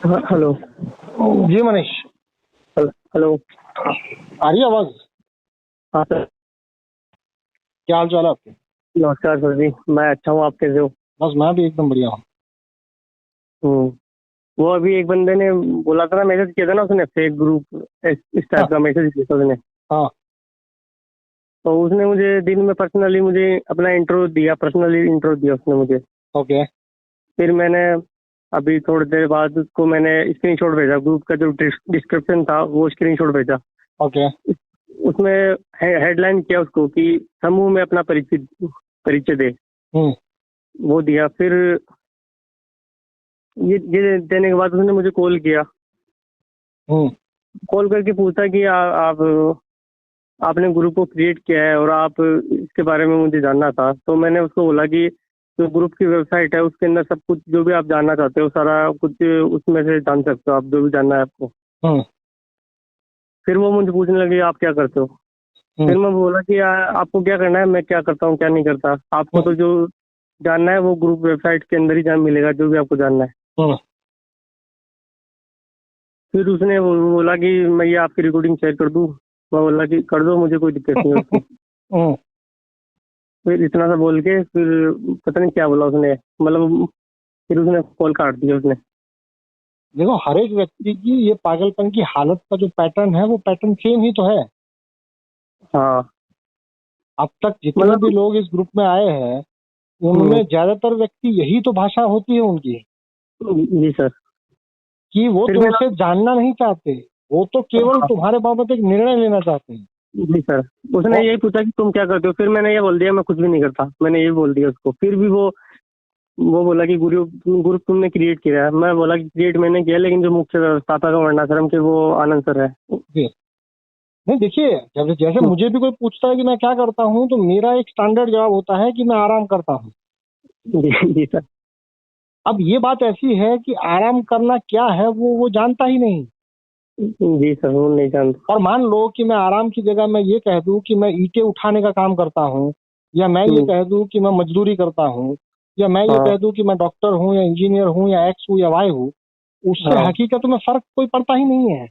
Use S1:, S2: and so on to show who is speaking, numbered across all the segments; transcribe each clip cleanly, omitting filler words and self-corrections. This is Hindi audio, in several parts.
S1: हाँ, हेलो।
S2: जी मनीष।
S1: हेलो।
S2: आ रही है आवाज?
S1: हाँ सर।
S2: क्या हाल चाल है आपके?
S1: नमस्कार सर जी, मैं अच्छा हूँ, आप कैसे हो?
S2: बस मैं भी एकदम बढ़िया हूँ।
S1: हम्म। वो अभी एक बंदे ने बोला था ना, मैसेज किया था ना उसने, फेक ग्रुप इस
S2: हाँ
S1: टाइप का मैसेज किया था उसने।
S2: हाँ।
S1: तो उसने मुझे दिन में पर्सनली मुझे अपना इंट्रो दिया, पर्सनली इंट्रो दिया उसने मुझे।
S2: ओके।
S1: फिर मैंने अभी थोड़ी देर बाद उसको मैंने स्क्रीनशॉट भेजा, ग्रुप का जो डिस्क्रिप्शन था वो स्क्रीनशॉट भेजा।
S2: ओके।
S1: उसमें हेडलाइन किया उसको कि समूह में अपना परिचय परिचय दे।
S2: हम्म।
S1: वो दिया। फिर ये देने के बाद उसने मुझे कॉल किया।
S2: हम्म।
S1: कॉल करके पूछा कि आप आपने ग्रुप को क्रिएट किया है और आप इसके बारे में मुझे जानना था। तो मैंने उसको बोला कि जो ग्रुप की वेबसाइट है उसके अंदर सब कुछ जो भी आप जानना चाहते हो सारा कुछ उसमें से जान सकते हो, आप जो भी जानना है आपको।
S2: हम्म।
S1: फिर वो मुझे पूछने लगे आप क्या करते हो।
S2: हम्म।
S1: फिर मैं बोला कि आपको क्या करना है, मैं क्या करता हूँ क्या नहीं करता, आपको
S2: हम्म।
S1: तो जो जानना है वो ग्रुप वेबसाइट के अंदर ही जान मिलेगा, जो भी आपको जानना है।
S2: हम्म।
S1: फिर उसने बोला कि मैं ये आपकी रिकॉर्डिंग शेयर कर दूँ। मैं बोला कि कर दो, मुझे कोई दिक्कत नहीं है उसकी।
S2: हम्म।
S1: फिर इतना सा बोल के फिर पता नहीं क्या बोला उसने, मतलब फिर उसने कॉल काट दिया उसने।
S2: देखो, हर एक व्यक्ति की ये पागलपन की हालत का जो पैटर्न है वो पैटर्न सेम ही तो है।
S1: हाँ।
S2: अब तक जितने भी
S1: मतलब।
S2: लोग इस ग्रुप में आए हैं
S1: हम्म।
S2: उनमें ज्यादातर व्यक्ति यही तो भाषा होती है उनकी,
S1: जी सर।
S2: कि वो
S1: फिर मैंने।
S2: तुमसे जानना नहीं चाहते। वो तो केवल
S1: हाँ।
S2: तुम्हारे बाबत एक निर्णय लेना चाहते हैं।
S1: जी सर। उसने
S2: और
S1: यही पूछा कि तुम क्या करते हो, फिर मैंने ये बोल दिया मैं कुछ भी नहीं करता, मैंने ये बोल दिया उसको। फिर भी वो बोला कि ग्रुप ग्रुप तुमने क्रिएट किया है। मैं बोला कि क्रिएट मैंने किया, लेकिन जो मुख्य व्यवस्थापक है वर्णाश्रम के वो आनंद सर है।
S2: नहीं, देखिए, जब जैसे
S1: हम्म।
S2: मुझे भी कोई पूछता है कि मैं क्या करता हूँ तो मेरा एक स्टैंडर्ड जवाब होता है कि मैं आराम करता हूँ।
S1: जी जी सर।
S2: अब ये बात ऐसी है कि आराम करना क्या है वो जानता ही नहीं।
S1: जी सर, वो नहीं जानता।
S2: और मान लो कि मैं आराम की जगह मैं ये कह दूं कि मैं ईंटें उठाने का काम करता हूँ, या मैं ये
S1: हम्म।
S2: कह दूं कि मैं मजदूरी करता हूँ, या मैं ये
S1: हाँ।
S2: कह दूं कि मैं डॉक्टर हूँ या इंजीनियर हूँ या एक्स हूँ या वाई हूँ, उससे
S1: हाँ।
S2: हकीकत में फर्क कोई पड़ता ही नहीं है।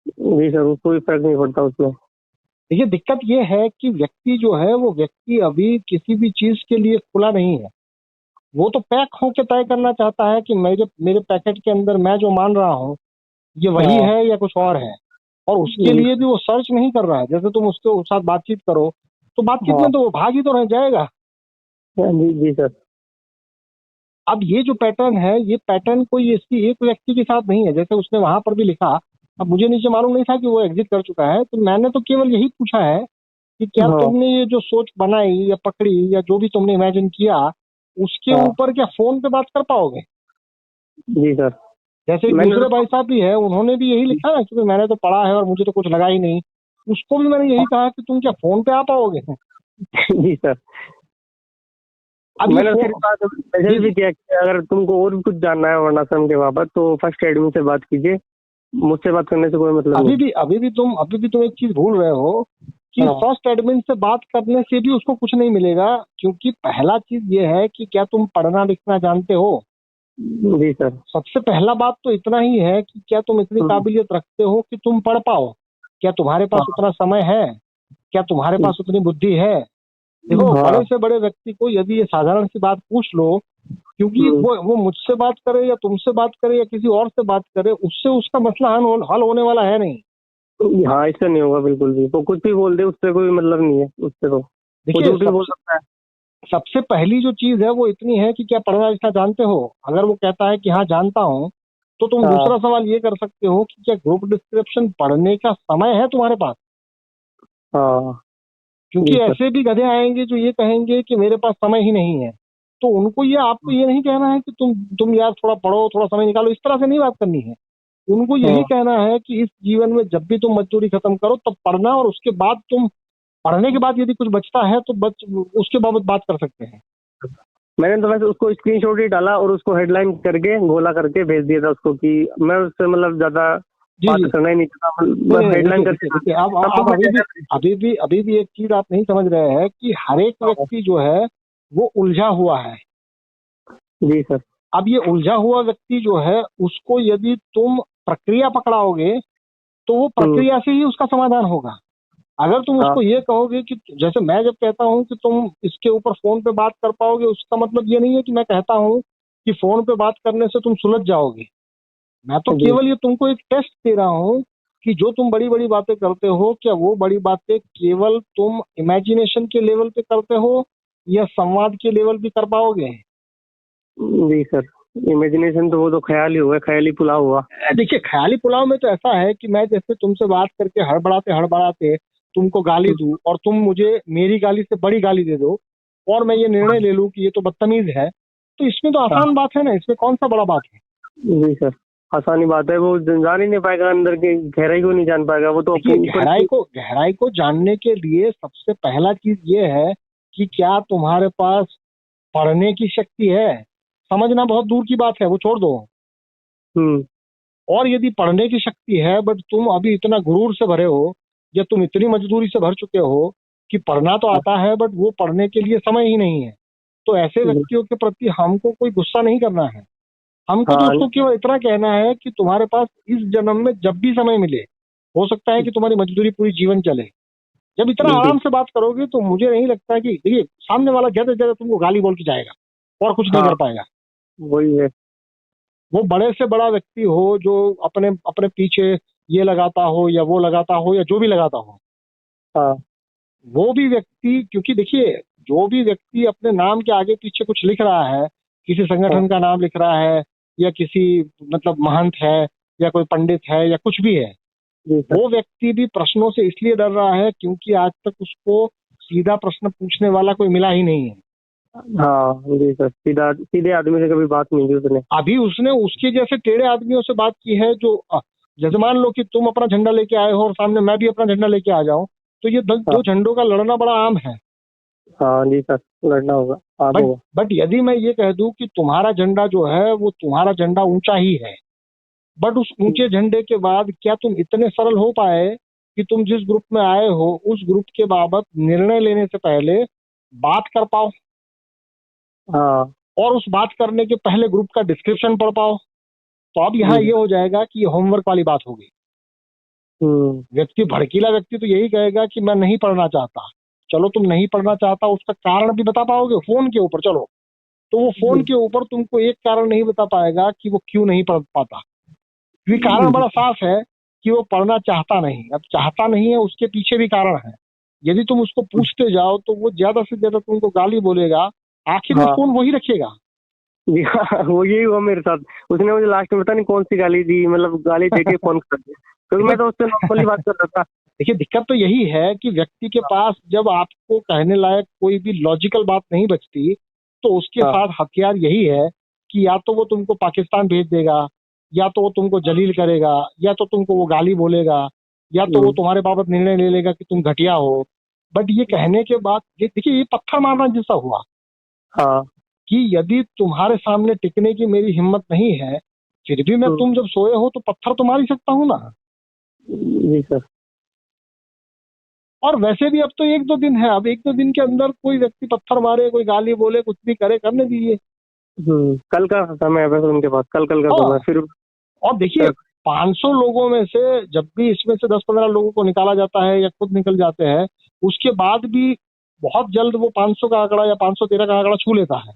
S1: जी सर, उसको कोई फर्क नहीं पड़ता उसमें।
S2: देखिए, दिक्कत ये है कि व्यक्ति जो है वो व्यक्ति अभी किसी भी चीज के लिए खुला नहीं है। वो तो पैक होके तय करना चाहता है कि मेरे मेरे पैकेट के अंदर मैं जो मान रहा हूँ ये वही
S1: हाँ।
S2: है या कुछ और है। और उसके
S1: जी।
S2: लिए भी वो सर्च नहीं कर रहा है। जैसे तुम उसके साथ बातचीत करो तो बातचीत
S1: हाँ।
S2: में तो वो भाग ही तो रह जाएगा।
S1: जी जी सर।
S2: अब ये जो पैटर्न है ये पैटर्न कोई इसकी एक व्यक्ति के साथ नहीं है। जैसे उसने वहां पर भी लिखा, अब मुझे नीचे मालूम नहीं था कि वो एग्जिट कर चुका है, तो मैंने तो केवल यही पूछा है कि क्या
S1: हाँ।
S2: तुमने ये जो सोच बनाई या पकड़ी या जो भी तुमने इमेजिन किया उसके
S1: हाँ।
S2: ऊपर क्या फोन पे बात कर पाओगे?
S1: जी सर।
S2: जैसे एक
S1: मैंने
S2: दूसरे भाई
S1: तो।
S2: साहब भी है, उन्होंने भी यही लिखा ना कि मैंने तो पढ़ा है और मुझे तो कुछ लगा ही नहीं। उसको भी मैंने यही कहा कि तुम क्या फोन पे आ पाओगे?
S1: जी सर।
S2: अब ये
S1: मैंने फिर
S2: फोन।
S1: बाद
S2: जी
S1: मैसेज भी
S2: जी।
S1: किया कि अगर तुमको और भी कुछ जानना है वर्णाश्रम के बाबत तो फर्स्ट एडमिन से बात कीजिए, मुझसे बात करने से कोई मतलब नहीं।
S2: अभी भी तुम एक चीज भूल रहे हो कि
S1: हाँ।
S2: फर्स्ट एडमिन से बात करने से भी उसको कुछ नहीं मिलेगा। क्योंकि पहला चीज ये है कि क्या तुम पढ़ना लिखना जानते हो।
S1: जी सर।
S2: सबसे पहला बात तो इतना ही है कि क्या तुम इतनी
S1: हम्म।
S2: काबिलियत रखते हो कि तुम पढ़ पाओ। क्या तुम्हारे पास
S1: हाँ।
S2: उतना समय है? क्या तुम्हारे पास उतनी बुद्धि है? देखो, बड़े
S1: हाँ।
S2: से बड़े व्यक्ति को यदि ये साधारण सी बात पूछ लो, क्योंकि
S1: हम्म।
S2: वो मुझसे बात करे या तुमसे बात करे या किसी और से बात करे, उससे उसका मसला हल होने वाला है नहीं।
S1: हाँ, इससे नहीं होगा बिल्कुल भी, वो कुछ भी बोल दे उससे कोई मतलब नहीं है उससे तो। वो
S2: देखिए,
S1: झूठ भी बोल सकता है।
S2: सबसे पहली जो चीज है वो इतनी है कि क्या पढ़ना लिखना जानते हो? अगर वो कहता है कि हाँ जानता हूँ, तो तुम
S1: हाँ।
S2: दूसरा सवाल ये कर सकते हो कि क्या ग्रुप डिस्क्रिप्शन पढ़ने का समय है तुम्हारे पास?
S1: हाँ।
S2: क्योंकि
S1: जी सर।
S2: ऐसे भी गधे आएंगे जो ये कहेंगे कि मेरे पास समय ही नहीं है। तो उनको ये आपको ये नहीं कहना है कि तुम यार थोड़ा पढ़ो, थोड़ा समय निकालो, इस तरह से नहीं बात करनी है। उनको यही
S1: हाँ।
S2: कहना है कि इस जीवन में जब भी तुम मजदूरी खत्म करो तब पढ़ना, और उसके बाद तुम पढ़ने के बाद यदि कुछ बचता है तो उसके बाबत बात कर सकते हैं।
S1: मैंने तो वैसे उसको स्क्रीनशॉट ही डाला और उसको हेडलाइन करके गोला करके भेज दिया था उसको कि मैं उससे मतलब ज्यादा
S2: जी
S1: बात
S2: जी।
S1: करना ही नहीं चाहता,
S2: नहीं
S1: बस
S2: नहीं नहीं,
S1: हेडलाइन
S2: देखिए
S1: करके
S2: देखिए
S1: डाल
S2: देखिए,
S1: दिया।
S2: आप
S1: सबको मैं
S2: अभी भी एक चीज आप नहीं समझ रहे हैं कि हर एक
S1: हाँ।
S2: व्यक्ति जो है वो उलझा हुआ है।
S1: जी सर।
S2: अब ये उलझा हुआ व्यक्ति जो है उसको यदि तुम प्रक्रिया पकड़ाओगे तो वो प्रक्रिया से ही उसका समाधान होगा। अगर तुम
S1: हाँ
S2: उसको ये कहोगे कि जैसे मैं जब कहता हूँ कि तुम इसके ऊपर फोन पे बात कर पाओगे, उसका मतलब ये नहीं है कि मैं कहता हूँ कि फोन पे बात करने से तुम सुलझ जाओगे। मैं तो
S1: जी।
S2: केवल ये तुमको एक टेस्ट दे रहा हूँ कि जो तुम बड़ी बड़ी बातें करते हो, क्या वो बड़ी बातें केवल तुम इमेजिनेशन के लेवल पे करते हो या संवाद के लेवल पे कर पाओगे।
S1: जी सर, इमेजिनेशन तो वो तो ख्याल ही हुआ, ख्याली पुलाव हुआ।
S2: देखिए, ख्याली पुलाव में तो ऐसा है कि मैं जैसे तुमसे बात करके हड़बड़ाते हड़बड़ाते तुमको गाली दूं और तुम मुझे मेरी गाली से बड़ी गाली दे दो और मैं ये निर्णय ले लूं कि ये तो बदतमीज है, तो इसमें तो आसान
S1: हाँ
S2: बात है ना, इसमें कौन सा बड़ा बात है।
S1: जी सर, आसानी बात है, वो जान ही नहीं पाएगा, अंदर की गहराई को नहीं जान पाएगा, वो तो
S2: देखिए,
S1: ऊपर की।
S2: गहराई को जानने के लिए सबसे पहला चीज ये है कि क्या तुम्हारे पास पढ़ने की शक्ति है। समझना बहुत दूर की बात है, वो छोड़ दो।
S1: हम्म।
S2: और यदि पढ़ने की शक्ति है बट तुम अभी इतना गुरूर से भरे हो या तुम इतनी मजदूरी से भर चुके हो कि पढ़ना तो आता है बट वो पढ़ने के लिए समय ही नहीं है, तो ऐसे व्यक्तियों के प्रति हमको कोई गुस्सा नहीं करना है। हमको तो
S1: हाँ
S2: उसको केवल इतना कहना है कि तुम्हारे पास इस जन्म में जब भी समय मिले, हो सकता है कि तुम्हारी मजदूरी पूरी जीवन चले, जब इतना
S1: जी।
S2: आराम से बात करोगे तो मुझे नहीं लगता कि देखिए सामने वाला ज्यादा से ज्यादा तुमको गाली बोल के जाएगा और कुछ नहीं
S1: हाँ
S2: कर पाएगा।
S1: वही है।
S2: वो बड़े से बड़ा व्यक्ति हो जो अपने अपने पीछे ये लगाता हो या वो लगाता हो या जो भी लगाता हो,
S1: हाँ
S2: वो भी व्यक्ति, क्योंकि देखिए जो भी व्यक्ति अपने नाम के आगे पीछे कुछ लिख रहा है, किसी
S1: हाँ
S2: संगठन का नाम लिख रहा है या किसी मतलब महंत है या कोई पंडित है या कुछ भी है,
S1: जी सर।
S2: वो व्यक्ति भी प्रश्नों से इसलिए डर रहा है क्योंकि आज तक उसको सीधा प्रश्न पूछने वाला कोई मिला ही नहीं है।
S1: हाँ जी सर, सीधा सीधे आदमी से कभी बात नहीं की उसने।
S2: अभी उसने उसके जैसे टेढ़े आदमियों से बात की है जो जैसे मान लो कि तुम अपना झंडा लेके आए हो और सामने मैं भी अपना झंडा लेके आ जाऊं, तो ये दो
S1: हाँ
S2: झंडों का लड़ना बड़ा आम है।
S1: हाँ जी सर, लड़ना होगा, आप
S2: बट
S1: होगा।
S2: बट यदि मैं ये कह दूं कि तुम्हारा झंडा जो है वो तुम्हारा झंडा ऊंचा ही है, बट उस ऊंचे झंडे के बाद क्या तुम इतने सरल हो पाए कि तुम जिस ग्रुप में आए हो उस ग्रुप के बाबत निर्णय लेने से पहले बात कर पाओ
S1: हाँ।
S2: और उस बात करने के पहले ग्रुप का डिस्क्रिप्शन पढ़ पाओ। तो अब यहाँ
S1: जी।
S2: ये हो जाएगा कि ये होमवर्क वाली बात होगी। व्यक्ति भड़कीला व्यक्ति तो यही कहेगा कि मैं नहीं पढ़ना चाहता। चलो तुम नहीं पढ़ना चाहता उसका कारण भी बता पाओगे फोन के ऊपर, चलो तो वो फोन
S1: जी।
S2: के ऊपर तुमको एक कारण नहीं बता पाएगा कि वो क्यों नहीं पढ़ पाता, क्योंकि कारण बड़ा साफ है कि वो पढ़ना चाहता नहीं। अब चाहता नहीं है उसके पीछे भी कारण है। यदि तुम उसको पूछते जाओ तो वो ज्यादा से ज्यादा तुमको गाली बोलेगा, आखिर में
S1: हाँ
S2: फोन वही रखेगा।
S1: जी। हाँ, वो यही हुआ मेरे साथ। उसने मुझे लास्ट में पता नहीं कौन सी गाली दी, मतलब गाली दे के फोन कर दिया, क्योंकि मैं
S2: देखिए
S1: तो उससे नॉर्मली बात कर रहा था।
S2: देखिए दिक्कत तो यही है कि व्यक्ति के पास जब आपको कहने लायक कोई भी लॉजिकल बात नहीं बचती तो उसके
S1: हाँ
S2: साथ हथियार यही है कि या तो वो तुमको पाकिस्तान भेज देगा, या तो वो तुमको जलील करेगा, या तो तुमको वो गाली बोलेगा, या तो वो
S1: हम्म,
S2: तुम्हारे बाबत निर्णय ले लेगा कि तुम घटिया हो। बट ये कहने के बाद देखिए ये पत्थर मारना जैसा हुआ
S1: हाँ।
S2: कि यदि तुम्हारे सामने टिकने की मेरी हिम्मत नहीं है फिर भी मैं तुम जब सोए हो तो पत्थर तो मार ही सकता हूँ ना।
S1: जी सर।
S2: और वैसे भी अब तो एक दो दिन है, अब एक दो दिन के अंदर कोई व्यक्ति पत्थर मारे, कोई गाली बोले, कुछ भी करे, करने दीजिए।
S1: कल का समय है बस उनके पास, कल कल का समय
S2: हाँ,
S1: फिर।
S2: और देखिए 500 लोगों में से जब भी इसमें से 10-15 लोगों को निकाला जाता है या खुद निकल जाते हैं, उसके बाद भी बहुत जल्द वो 500 का आंकड़ा या 513 का आंकड़ा छू लेता है।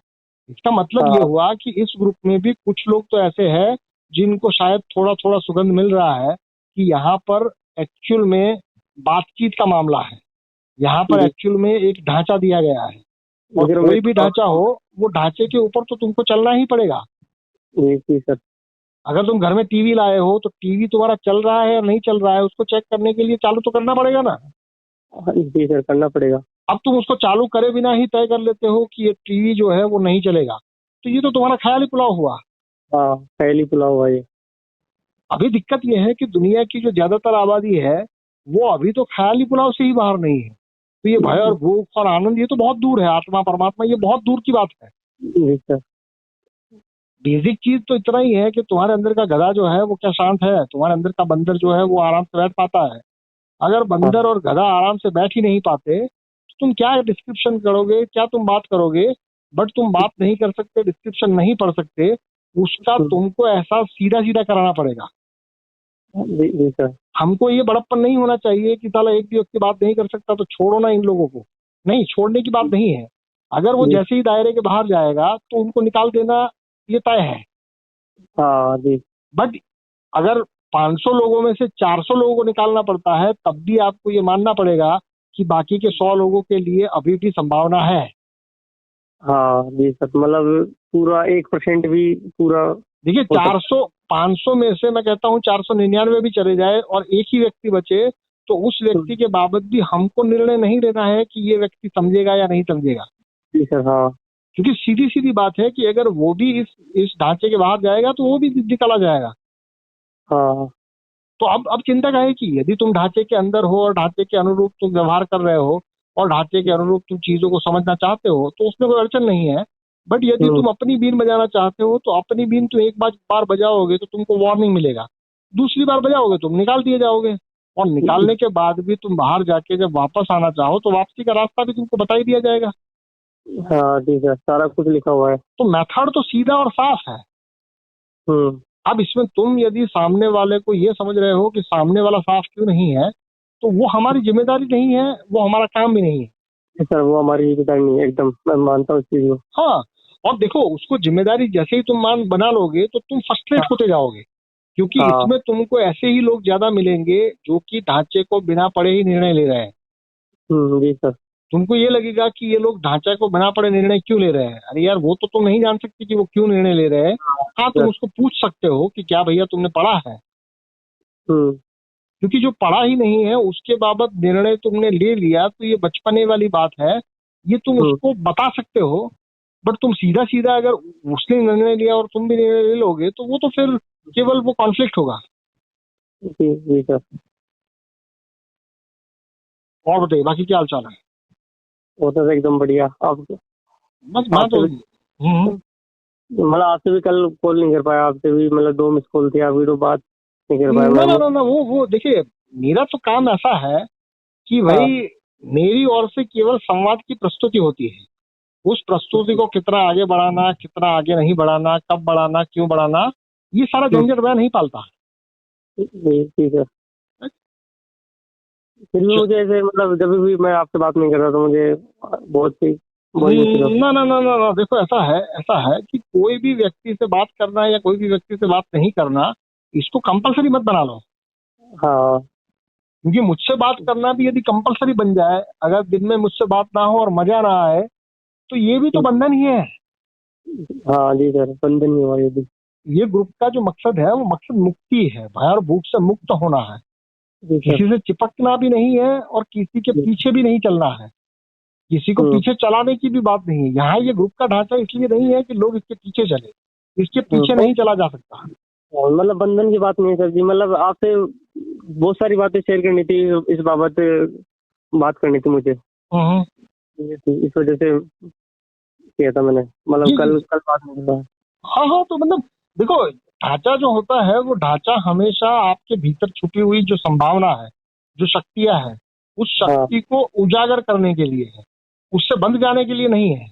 S2: इसका मतलब ये
S1: हाँ
S2: हुआ कि इस ग्रुप में भी कुछ लोग तो ऐसे हैं जिनको शायद थोड़ा थोड़ा सुगंध मिल रहा है कि यहाँ पर एक्चुअल में बातचीत का मामला है, यहाँ पर
S1: जी।
S2: एक्चुअल में एक ढांचा दिया गया है और
S1: लेकिन मैं
S2: कोई भी ढांचा हो वो ढांचे के ऊपर तो तुमको चलना ही पड़ेगा।
S1: जी जी सर।
S2: अगर तुम घर में टीवी लाए हो तो टीवी तुम्हारा चल रहा है या नहीं चल रहा है उसको चेक करने के लिए चालू तो करना पड़ेगा ना।
S1: हाँ, जी सर, करना पड़ेगा।
S2: अब तुम उसको चालू करे बिना ही तय कर लेते हो कि ये टीवी जो है वो नहीं चलेगा, तो ये तो तुम्हारा ख्याली पुलाव हुआ।
S1: हाँ, पहली पुलाव हुआ ये।
S2: अभी दिक्कत ये है कि दुनिया की जो ज्यादातर आबादी है वो अभी तो ख्याली पुलाव से ही बाहर नहीं है। तो ये भय और भूख और आनंद ये तो बहुत दूर है, आत्मा परमात्मा ये बहुत दूर की बात है।
S1: जी सर।
S2: बेसिक चीज तो इतना ही है कि तुम्हारे अंदर का गधा जो है वो क्या शांत है, तुम्हारे अंदर का बंदर जो है वो आराम से बैठ पाता है। अगर
S1: हाँ
S2: बंदर और गधा आराम से बैठ ही नहीं पाते तो तुम क्या डिस्क्रिप्शन करोगे, क्या तुम बात करोगे बट तुम बात नहीं कर सकते, डिस्क्रिप्शन नहीं पढ़ सकते, उसका तुमको एहसास सीधा सीधा कराना पड़ेगा।
S1: जी जी सर।
S2: हमको ये बड़प्पन नहीं होना चाहिए कि साला एक भी व्यक्ति बात नहीं कर सकता तो छोड़ो ना इन लोगों को। नहीं, छोड़ने की बात नहीं है। अगर वो
S1: जी
S2: जैसे ही दायरे के बाहर जाएगा तो उनको निकाल देना ये तय है।
S1: हाँ जी।
S2: बट अगर 500 लोगों में से 400 लोगों को निकालना पड़ता है तब भी आपको ये मानना पड़ेगा कि बाकी के 100 लोगों के लिए अभी भी संभावना है।
S1: हाँ जी सर, मतलब पूरा 1% भी पूरा
S2: देखिए,
S1: हो सकता
S2: 400 500 में से मैं कहता हूँ 499 भी चले जाए और एक ही व्यक्ति बचे, तो उस
S1: है।
S2: व्यक्ति के बाबत भी हमको निर्णय नहीं लेना है कि ये व्यक्ति समझेगा या नहीं समझेगा।
S1: जी सर। हाँ
S2: क्योंकि सीधी सीधी बात है कि अगर वो भी इस ढांचे के बाहर जाएगा तो वो भी निकाला जाएगा।
S1: हाँ।
S2: तो अब चिंता का है कि यदि तुम ढांचे के अंदर हो और ढांचे के अनुरूप तुम व्यवहार कर रहे हो और ढांचे के अनुरूप तुम चीजों को समझना चाहते हो तो उसमें कोई अड़चन नहीं है। बट यदि
S1: हम्म,
S2: तुम अपनी बीन बजाना चाहते हो तो अपनी बीन तो एक बार बजाओगे तो तुमको वार्निंग मिलेगा, दूसरी बार बजाओगे तुम निकाल दिए जाओगे, और निकालने के बाद भी तुम बाहर जाके जब वापस आना चाहो तो वापसी का रास्ता भी तुमको बता ही दिया जाएगा।
S1: हाँ जी सर, सारा कुछ लिखा हुआ है।
S2: तो मेथड तो सीधा और साफ है।
S1: हम्म।
S2: अब इसमें तुम यदि सामने वाले को ये समझ रहे हो कि सामने वाला साफ क्यों नहीं है, तो वो हमारी जिम्मेदारी नहीं है, वो हमारा काम भी नहीं है।
S1: सर वो हमारी जिम्मेदारी नहीं है, एकदम मैं मानता हूँ इस चीज को।
S2: हाँ, और देखो उसको जिम्मेदारी जैसे ही तुम मान बना लोगे तो तुम फ्रस्ट्रेट
S1: हाँ
S2: होते जाओगे, क्योंकि
S1: हाँ।
S2: इसमें तुमको ऐसे ही लोग ज्यादा मिलेंगे जो कि ढांचे को बिना पढ़े ही निर्णय ले रहे हैं।
S1: जी सर।
S2: तुमको ये लगेगा कि ये लोग ढांचा को बिना पढ़े निर्णय क्यों ले रहे हैं। अरे यार, वो तो तुम नहीं जान सकते कि वो क्यों निर्णय ले रहे हैं। हाँ, तुम
S1: सर।
S2: उसको पूछ सकते हो कि क्या भैया तुमने पढ़ा है,
S1: हम्म।
S2: क्योंकि जो पढ़ा ही नहीं है उसके बाबत निर्णय तुमने ले लिया तो ये बचपने वाली बात है, ये तुम
S1: हम्म।
S2: उसको बता सकते हो। बट तुम सीधा सीधा अगर उसने निर्णय लिया और तुम भी निर्णय ले लोगे तो वो तो फिर केवल वो कॉन्फ्लिक्ट होगा।
S1: जी जी सर।
S2: और बताइए बाकी क्या हाल चाल है।
S1: वो तो एकदम बढ़िया। आप
S2: बस मैं
S1: आपसे
S2: तो
S1: भी मतलब आपसे भी कल कॉल नहीं कर पाया, आपसे भी मतलब 2 मिस कॉल थी, अभी तो बात नहीं कर पाया
S2: ना
S1: मैं।
S2: ना ना ना, वो देखिए, मेरा तो काम ऐसा है कि भाई
S1: हाँ
S2: मेरी ओर से केवल संवाद की प्रस्तुति होती है। उस प्रस्तुति को कितना आगे बढ़ाना, कितना आगे नहीं बढ़ाना, कब बढ़ाना, क्यों बढ़ाना, ये सारा झंझट मैं नहीं पालता।
S1: जी ठीक है। फिर भी मुझे ऐसे मतलब जब भी मैं आपसे बात नहीं कर रहा तो मुझे बहुत सी बोरिंग फील होती
S2: ना ना ना ना ना, देखो ऐसा है कि कोई भी व्यक्ति से बात करना या कोई भी व्यक्ति से बात नहीं करना, इसको कंपलसरी मत बना लो।
S1: है। हाँ
S2: क्योंकि मुझसे बात करना भी यदि कंपलसरी बन जाए, अगर दिन में मुझसे बात ना हो और मजा ना आए, तो ये भी तो बंधन ही है।
S1: हाँ जी सर, बंधन नहीं हुआ ये भी।
S2: ये ग्रुप का जो मकसद है वो मकसद मुक्ति है, भय और भूख से मुक्त होना है।
S1: जी सर।
S2: किसी से चिपकना भी नहीं है और किसी के पीछे भी नहीं चलना है। किसी को
S1: हम्म।
S2: पीछे चलाने की भी बात नहीं है। यहाँ ये ग्रुप का ढांचा इसलिए नहीं है कि लोग इसके पीछे चले, इसके पीछे नहीं चला जा सकता।
S1: मतलब बंधन की बात नहीं है सर जी, मतलब आपसे बहुत सारी बातें शेयर करनी थी, इस बाबत बात करनी थी मुझे।
S2: हम्म।
S1: इस वजह से किया था मैंने, मतलब
S2: जी जी।
S1: कल कल बात नहीं हुआ।
S2: हाँ हाँ, तो मतलब देखो, ढांचा जो होता है वो ढांचा हमेशा आपके भीतर छुपी हुई जो संभावना है, जो शक्तियां हैं, उस
S1: हाँ
S2: शक्ति को उजागर करने के लिए है, उससे बंध जाने के लिए नहीं है।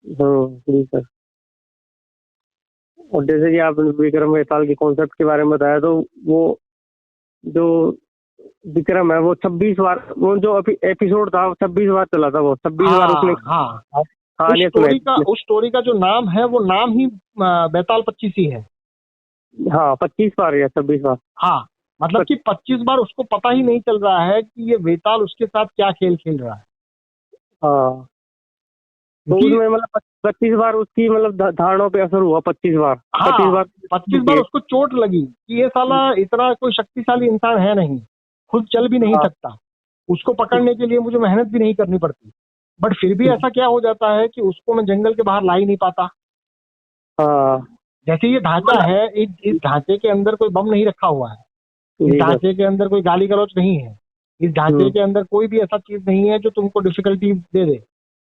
S1: हाँ जी सर। और जैसे कि आपने विक्रम बेताल के कॉन्सेप्ट के बारे में बताया, तो वो जो विक्रम है वो 26 बार, वो जो एपिसोड था 26 बार चला था, वो 26 बार उसने
S2: हाँ हाँ,
S1: कहानियां सुनाई थी।
S2: उस स्टोरी का जो नाम है वो नाम ही बेताल 25 ही है।
S1: हाँ 25 बार या 26 बार।
S2: हाँ, मतलब कि 25 बार उसको पता ही नहीं चल रहा है कि ये बेताल उसके साथ क्या खेल खेल रहा है।
S1: हाँ तो
S2: क्योंकि
S1: उसमें मतलब 25 बार उसकी मतलब धारणों पे असर हुआ, 25 बार। पच्चीस
S2: हाँ,
S1: बार
S2: 25 बार उसको चोट लगी कि ये साला इतना कोई शक्तिशाली इंसान है नहीं, खुद चल भी नहीं
S1: हाँ
S2: सकता, उसको पकड़ने के लिए मुझे मेहनत भी नहीं करनी पड़ती। बट फिर भी ऐसा क्या हो जाता है कि उसको मैं जंगल के बाहर ला ही नहीं पाता।
S1: हाँ
S2: जैसे ये ढांचा है, इस ढांचे के अंदर कोई बम नहीं रखा हुआ है, इस
S1: जी सर।
S2: ढांचे के अंदर कोई गाली गलौज नहीं है, इस ढांचे के अंदर कोई भी ऐसा चीज नहीं है जो तुमको डिफिकल्टी दे दे।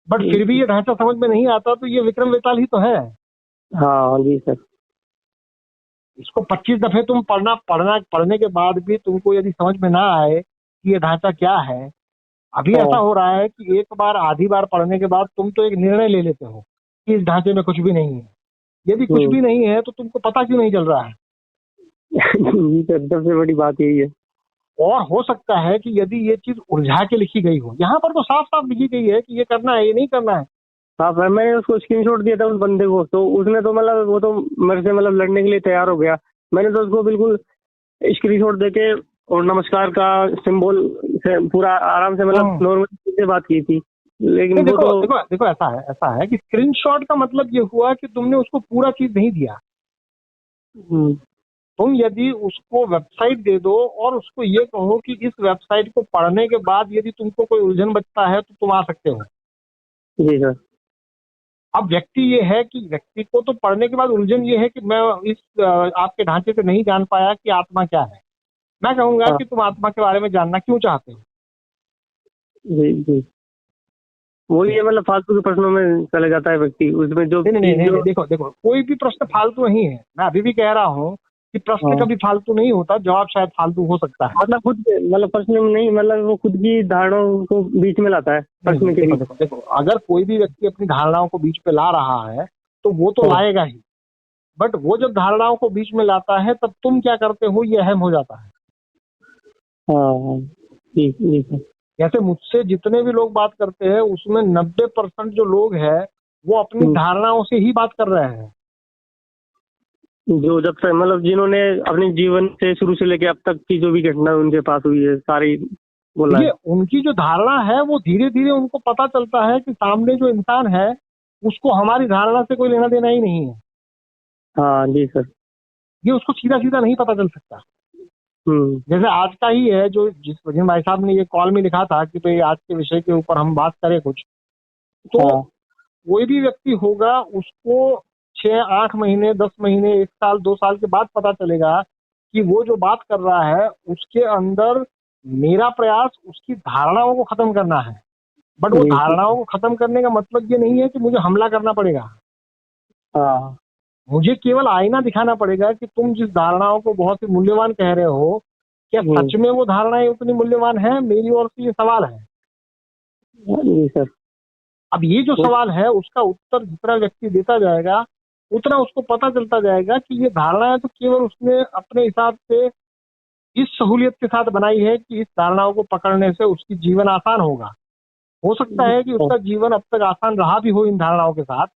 S2: बट फिर भी ये ढांचा समझ में नहीं आता, तो ये विक्रम बेताल ही तो है।
S1: हाँ जी सर।
S2: इसको 25 दफे तुम पढ़ने के बाद भी तुमको यदि समझ में ना आए कि ये ढांचा क्या है, अभी
S1: हाँ।
S2: ऐसा हो रहा है कि एक बार आधी बार पढ़ने के बाद तुम तो एक निर्णय ले लेते हो कि इस ढांचे में कुछ भी नहीं है। यदि कुछ
S1: हम्म।
S2: भी नहीं है तो तुमको पता क्यों नहीं चल रहा है?
S1: जी सर, सबसे बड़ी बात यही है।
S2: और हो सकता है कि यदि ये चीज उलझा के लिखी गई हो, यहाँ पर तो साफ साफ लिखी गई है कि ये करना है, ये नहीं करना है।
S1: हाँ सर, मैंने उसको स्क्रीनशॉट दिया था उस बंदे को, तो उसने तो मतलब वो तो मेरे से मतलब लड़ने के लिए तैयार हो गया। मैंने तो उसको बिल्कुल स्क्रीनशॉट देके और नमस्कार का सिंबल से पूरा आराम से मतलब
S2: हम्म।
S1: नॉर्मल से बात की थी, लेकिन
S2: नहीं,
S1: वो
S2: देखो
S1: तो।
S2: देखो देखो, ऐसा है कि स्क्रीनशॉट का मतलब ये हुआ कि तुमने उसको पूरा चीज नहीं दिया।
S1: हम्म।
S2: तुम यदि उसको वेबसाइट दे दो और उसको ये कहो कि इस वेबसाइट को पढ़ने के बाद यदि तुमको कोई उलझन बचता है तो तुम आ सकते हो।
S1: जी सर।
S2: अब व्यक्ति ये है कि व्यक्ति को तो पढ़ने के बाद उलझन ये है कि मैं इस आपके ढांचे से नहीं जान पाया कि आत्मा क्या है। मैं कहूंगा
S1: हाँ।
S2: कि तुम आत्मा के बारे में जानना क्यों चाहते हो?
S1: जी जी। वो ये मतलब फालतू के प्रश्नों में चले जाता है व्यक्ति, उसमें जो
S2: नहीं नहीं नहीं
S1: चीज
S2: नहीं
S1: जो।
S2: नहीं, देखो देखो, कोई भी प्रश्न फालतू नहीं है। मैं अभी भी कह रहा हूँ कि प्रश्न
S1: हाँ।
S2: कभी फालतू नहीं होता, जवाब शायद फालतू हो सकता है।
S1: मतलब खुद मतलब प्रश्न में नहीं, मतलब वो खुद की धारणाओं को बीच में लाता है
S2: नहीं नहीं,
S1: प्रश्न के
S2: देखो
S1: बीच।
S2: देखो देखो, अगर कोई भी व्यक्ति अपनी धारणाओं को बीच पे ला रहा है तो वो तो
S1: हाँ।
S2: लाएगा ही। बट वो जब धारणाओं को बीच में लाता है तब तुम क्या करते हो, ये अहम हो जाता है।
S1: हाँ। हाँ। जी जी सर।
S2: जैसे मुझसे जितने भी लोग बात करते हैं उसमें 90% जो लोग हैं वो अपनी
S1: हम्म।
S2: धारणाओं से ही बात कर रहे हैं।
S1: जो जब तक मतलब जिन्होंने अपने जीवन से शुरू से लेके अब तक की जो भी घटना उनके पास हुई है सारी बोला
S2: देखिए,
S1: है।
S2: उनकी जो धारणा है वो धीरे धीरे उनको पता चलता है कि सामने जो इंसान है उसको हमारी धारणा से कोई लेना देना ही नहीं है।
S1: हाँ जी सर।
S2: ये उसको सीधा सीधा नहीं पता चल सकता।
S1: हम्म।
S2: जैसे आज का ही है जो जिन भाई साहब ने ये कॉल में लिखा था कि भाई आज के विषय के ऊपर हम बात करें कुछ, तो
S1: हाँ।
S2: कोई भी व्यक्ति होगा उसको 6 8 महीने 10 महीने 1 साल 2 साल के बाद पता चलेगा कि वो जो बात कर रहा है उसके अंदर मेरा प्रयास उसकी धारणाओं को खत्म करना है। बट वो
S1: जी जी।
S2: धारणाओं को खत्म करने का मतलब ये नहीं है कि मुझे हमला करना पड़ेगा।
S1: हाँ।
S2: मुझे केवल आईना दिखाना पड़ेगा कि तुम जिस धारणाओं को बहुत ही मूल्यवान कह रहे हो, क्या
S1: हम्म।
S2: सच में वो धारणाएं उतनी मूल्यवान है? मेरी ओर से ये सवाल है।
S1: जी सर।
S2: अब ये जो
S1: वो।
S2: सवाल है उसका उत्तर जितना व्यक्ति देता जाएगा उतना उसको पता चलता जाएगा कि ये धारणाएं तो केवल उसने अपने हिसाब से इस सहूलियत के साथ बनाई है कि इस धारणाओं को पकड़ने से उसकी जीवन आसान होगा। हो सकता है कि उसका जीवन अब तक आसान रहा भी हो इन धारणाओं के साथ,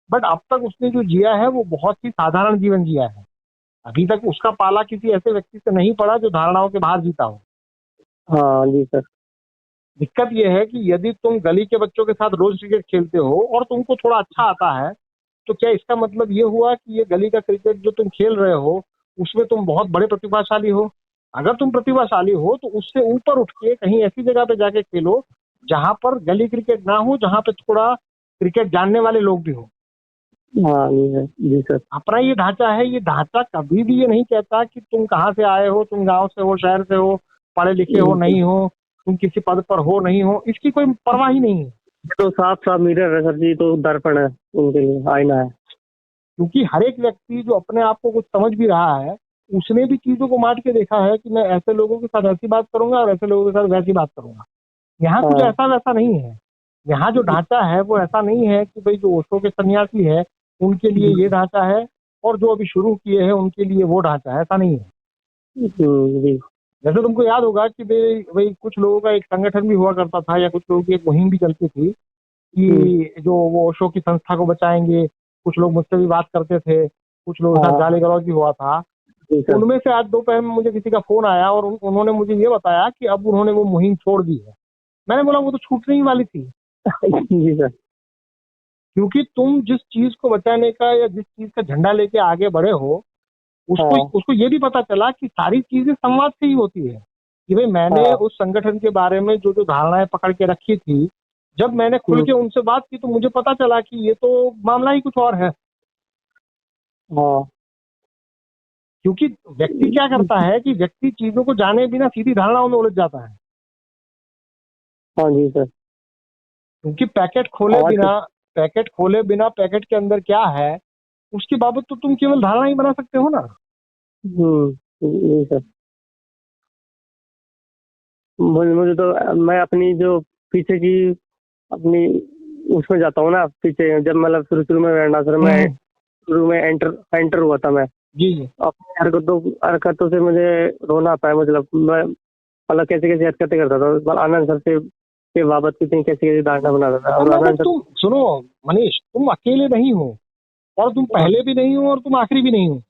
S2: बट अब तक उसने जो जिया है वो बहुत ही साधारण जीवन जिया है। अभी तक उसका पाला किसी ऐसे व्यक्ति से नहीं पड़ा जो धारणाओं के बाहर जीता हो।
S1: हाँ जी सर।
S2: दिक्कत यह है कि यदि तुम गली के बच्चों के साथ रोज क्रिकेट खेलते हो और तुमको थोड़ा अच्छा आता है, तो क्या इसका मतलब ये हुआ कि ये गली का क्रिकेट जो तुम खेल रहे हो उसमें तुम बहुत बड़े प्रतिभाशाली हो? अगर तुम प्रतिभाशाली हो तो उससे ऊपर उठ के कहीं ऐसी जगह पे जाके खेलो जहां पर गली क्रिकेट ना हो, जहां पे थोड़ा क्रिकेट जानने वाले लोग भी हो।
S1: हाँ जी सर। जी सर।
S2: अपना ये ढांचा है, ये ढांचा कभी भी ये नहीं कहता कि तुम कहाँ से आए हो, तुम गांव से हो, शहर से हो, पढ़े लिखे हो नहीं हो, तुम किसी पद पर हो नहीं हो, इसकी कोई परवाह ही नहीं है।
S1: ये तो साफ साफ मिरर है सर जी, तो दर्पण है उनके लिए, आईना है।
S2: क्योंकि हर एक व्यक्ति जो अपने आप को कुछ समझ भी रहा है उसने भी चीजों को बांट के देखा है कि मैं ऐसे लोगों के साथ ऐसी बात करूंगा और ऐसे लोगों के साथ वैसी बात करूंगा। यहाँ कुछ
S1: हाँ।
S2: ऐसा वैसा नहीं है। यहाँ जो ढांचा है वो ऐसा नहीं है कि भाई जो ओशो के सन्यासी है उनके लिए ये ढांचा है और जो अभी शुरू किए हैं उनके लिए वो ढांचा है, ऐसा नहीं है।
S1: जी।
S2: जैसे तुमको याद होगा कि भाई भाई कुछ लोगों का एक संगठन भी हुआ करता था या कुछ लोगों की एक मुहिम भी चलती थी
S1: हम्म।
S2: कि जो वो ओशो की संस्था को बचाएंगे। कुछ लोग मुझसे भी बात करते थे, कुछ लोगों के साथ
S1: हाँ
S2: गाली गलौज भी हुआ था।
S1: जी सर।
S2: उनमें से आज दोपहर में मुझे किसी का फोन आया और उन्होंने मुझे ये बताया कि अब उन्होंने वो मुहिम छोड़ दी है। मैंने बोला वो तो छूटने ही वाली थी।
S1: जी सर।
S2: क्योंकि तुम जिस चीज को बचाने का या जिस चीज का झंडा लेके आगे बढ़े हो उसको
S1: हाँ।
S2: उसको ये भी पता चला कि सारी चीजें संवाद से ही होती है। कि भाई मैंने
S1: हाँ।
S2: उस संगठन के बारे में जो जो धारणाएं पकड़ के रखी थी, जब मैंने खुल
S1: हम्म।
S2: के उनसे बात की तो मुझे पता चला कि ये तो मामला ही कुछ और है।
S1: हाँ।
S2: क्योंकि व्यक्ति क्या करता है कि व्यक्ति चीजों को जाने बिना सीधी धारणाओं में उलझ जाता है।
S1: हाँ जी सर।
S2: क्योंकि
S1: आज।
S2: पैकेट खोले बिना पैकेट के अंदर क्या है उसकी बाबत तो तुम केवल धारणा ही बना सकते हो ना।
S1: जी सर। मुझे मुझे तो मैं अपनी जो पीछे की अपनी उसमें जाता हूँ ना, पीछे जब मतलब शुरू शुरू में वर्णाश्रम में
S2: हम्म।
S1: शुरू में एंटर एंटर हुआ था मैं।
S2: जी जी।
S1: अपनी हरकतों से मुझे रोना आता है। मतलब मैं मतलब कैसे कैसे हरकतें करता था, मतलब आनंद सर से के बाबत कितनी कैसी कैसी धारणा बनाता था, और
S2: मगर
S1: आनंद सर
S2: तुम सुनो मनीष, तुम अकेले नहीं हो, और तुम पहले भी नहीं हो, और तुम आखिरी भी नहीं हो।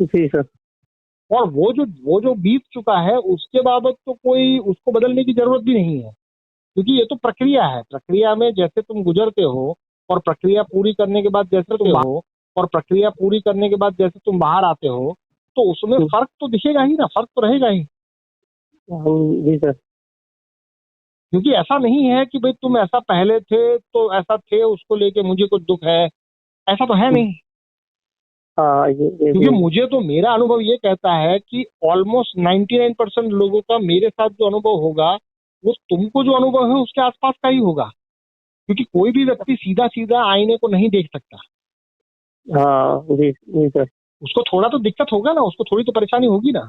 S1: जी सर।
S2: और वो जो बीत चुका है उसके बाबत तो कोई उसको बदलने की जरूरत भी नहीं है, क्योंकि ये तो प्रक्रिया है। प्रक्रिया में जैसे तुम गुजरते हो, और प्रक्रिया पूरी करने के बाद जैसे तुम बाहर, और प्रक्रिया पूरी करने के बाद जैसे तुम बाहर आते हो, तो उसमें फर्क तो दिखेगा ही ना, फर्क तो रहेगा ही।
S1: जी सर।
S2: क्योंकि ऐसा नहीं है कि भाई तुम ऐसा पहले थे तो ऐसा थे, उसको लेके मुझे कुछ दुख है, ऐसा तो है नहीं।
S1: हाँ ये भी
S2: क्योंकि
S1: है।
S2: मुझे तो मेरा अनुभव ये कहता है कि ऑलमोस्ट 99% लोगों का मेरे साथ जो अनुभव होगा, वो तुमको जो अनुभव है उसके आसपास का ही होगा। क्योंकि कोई भी व्यक्ति सीधा सीधा आईने को नहीं देख सकता।
S1: हाँ जी जी सर।
S2: उसको थोड़ा तो दिक्कत होगा ना, उसको थोड़ी तो परेशानी होगी ना।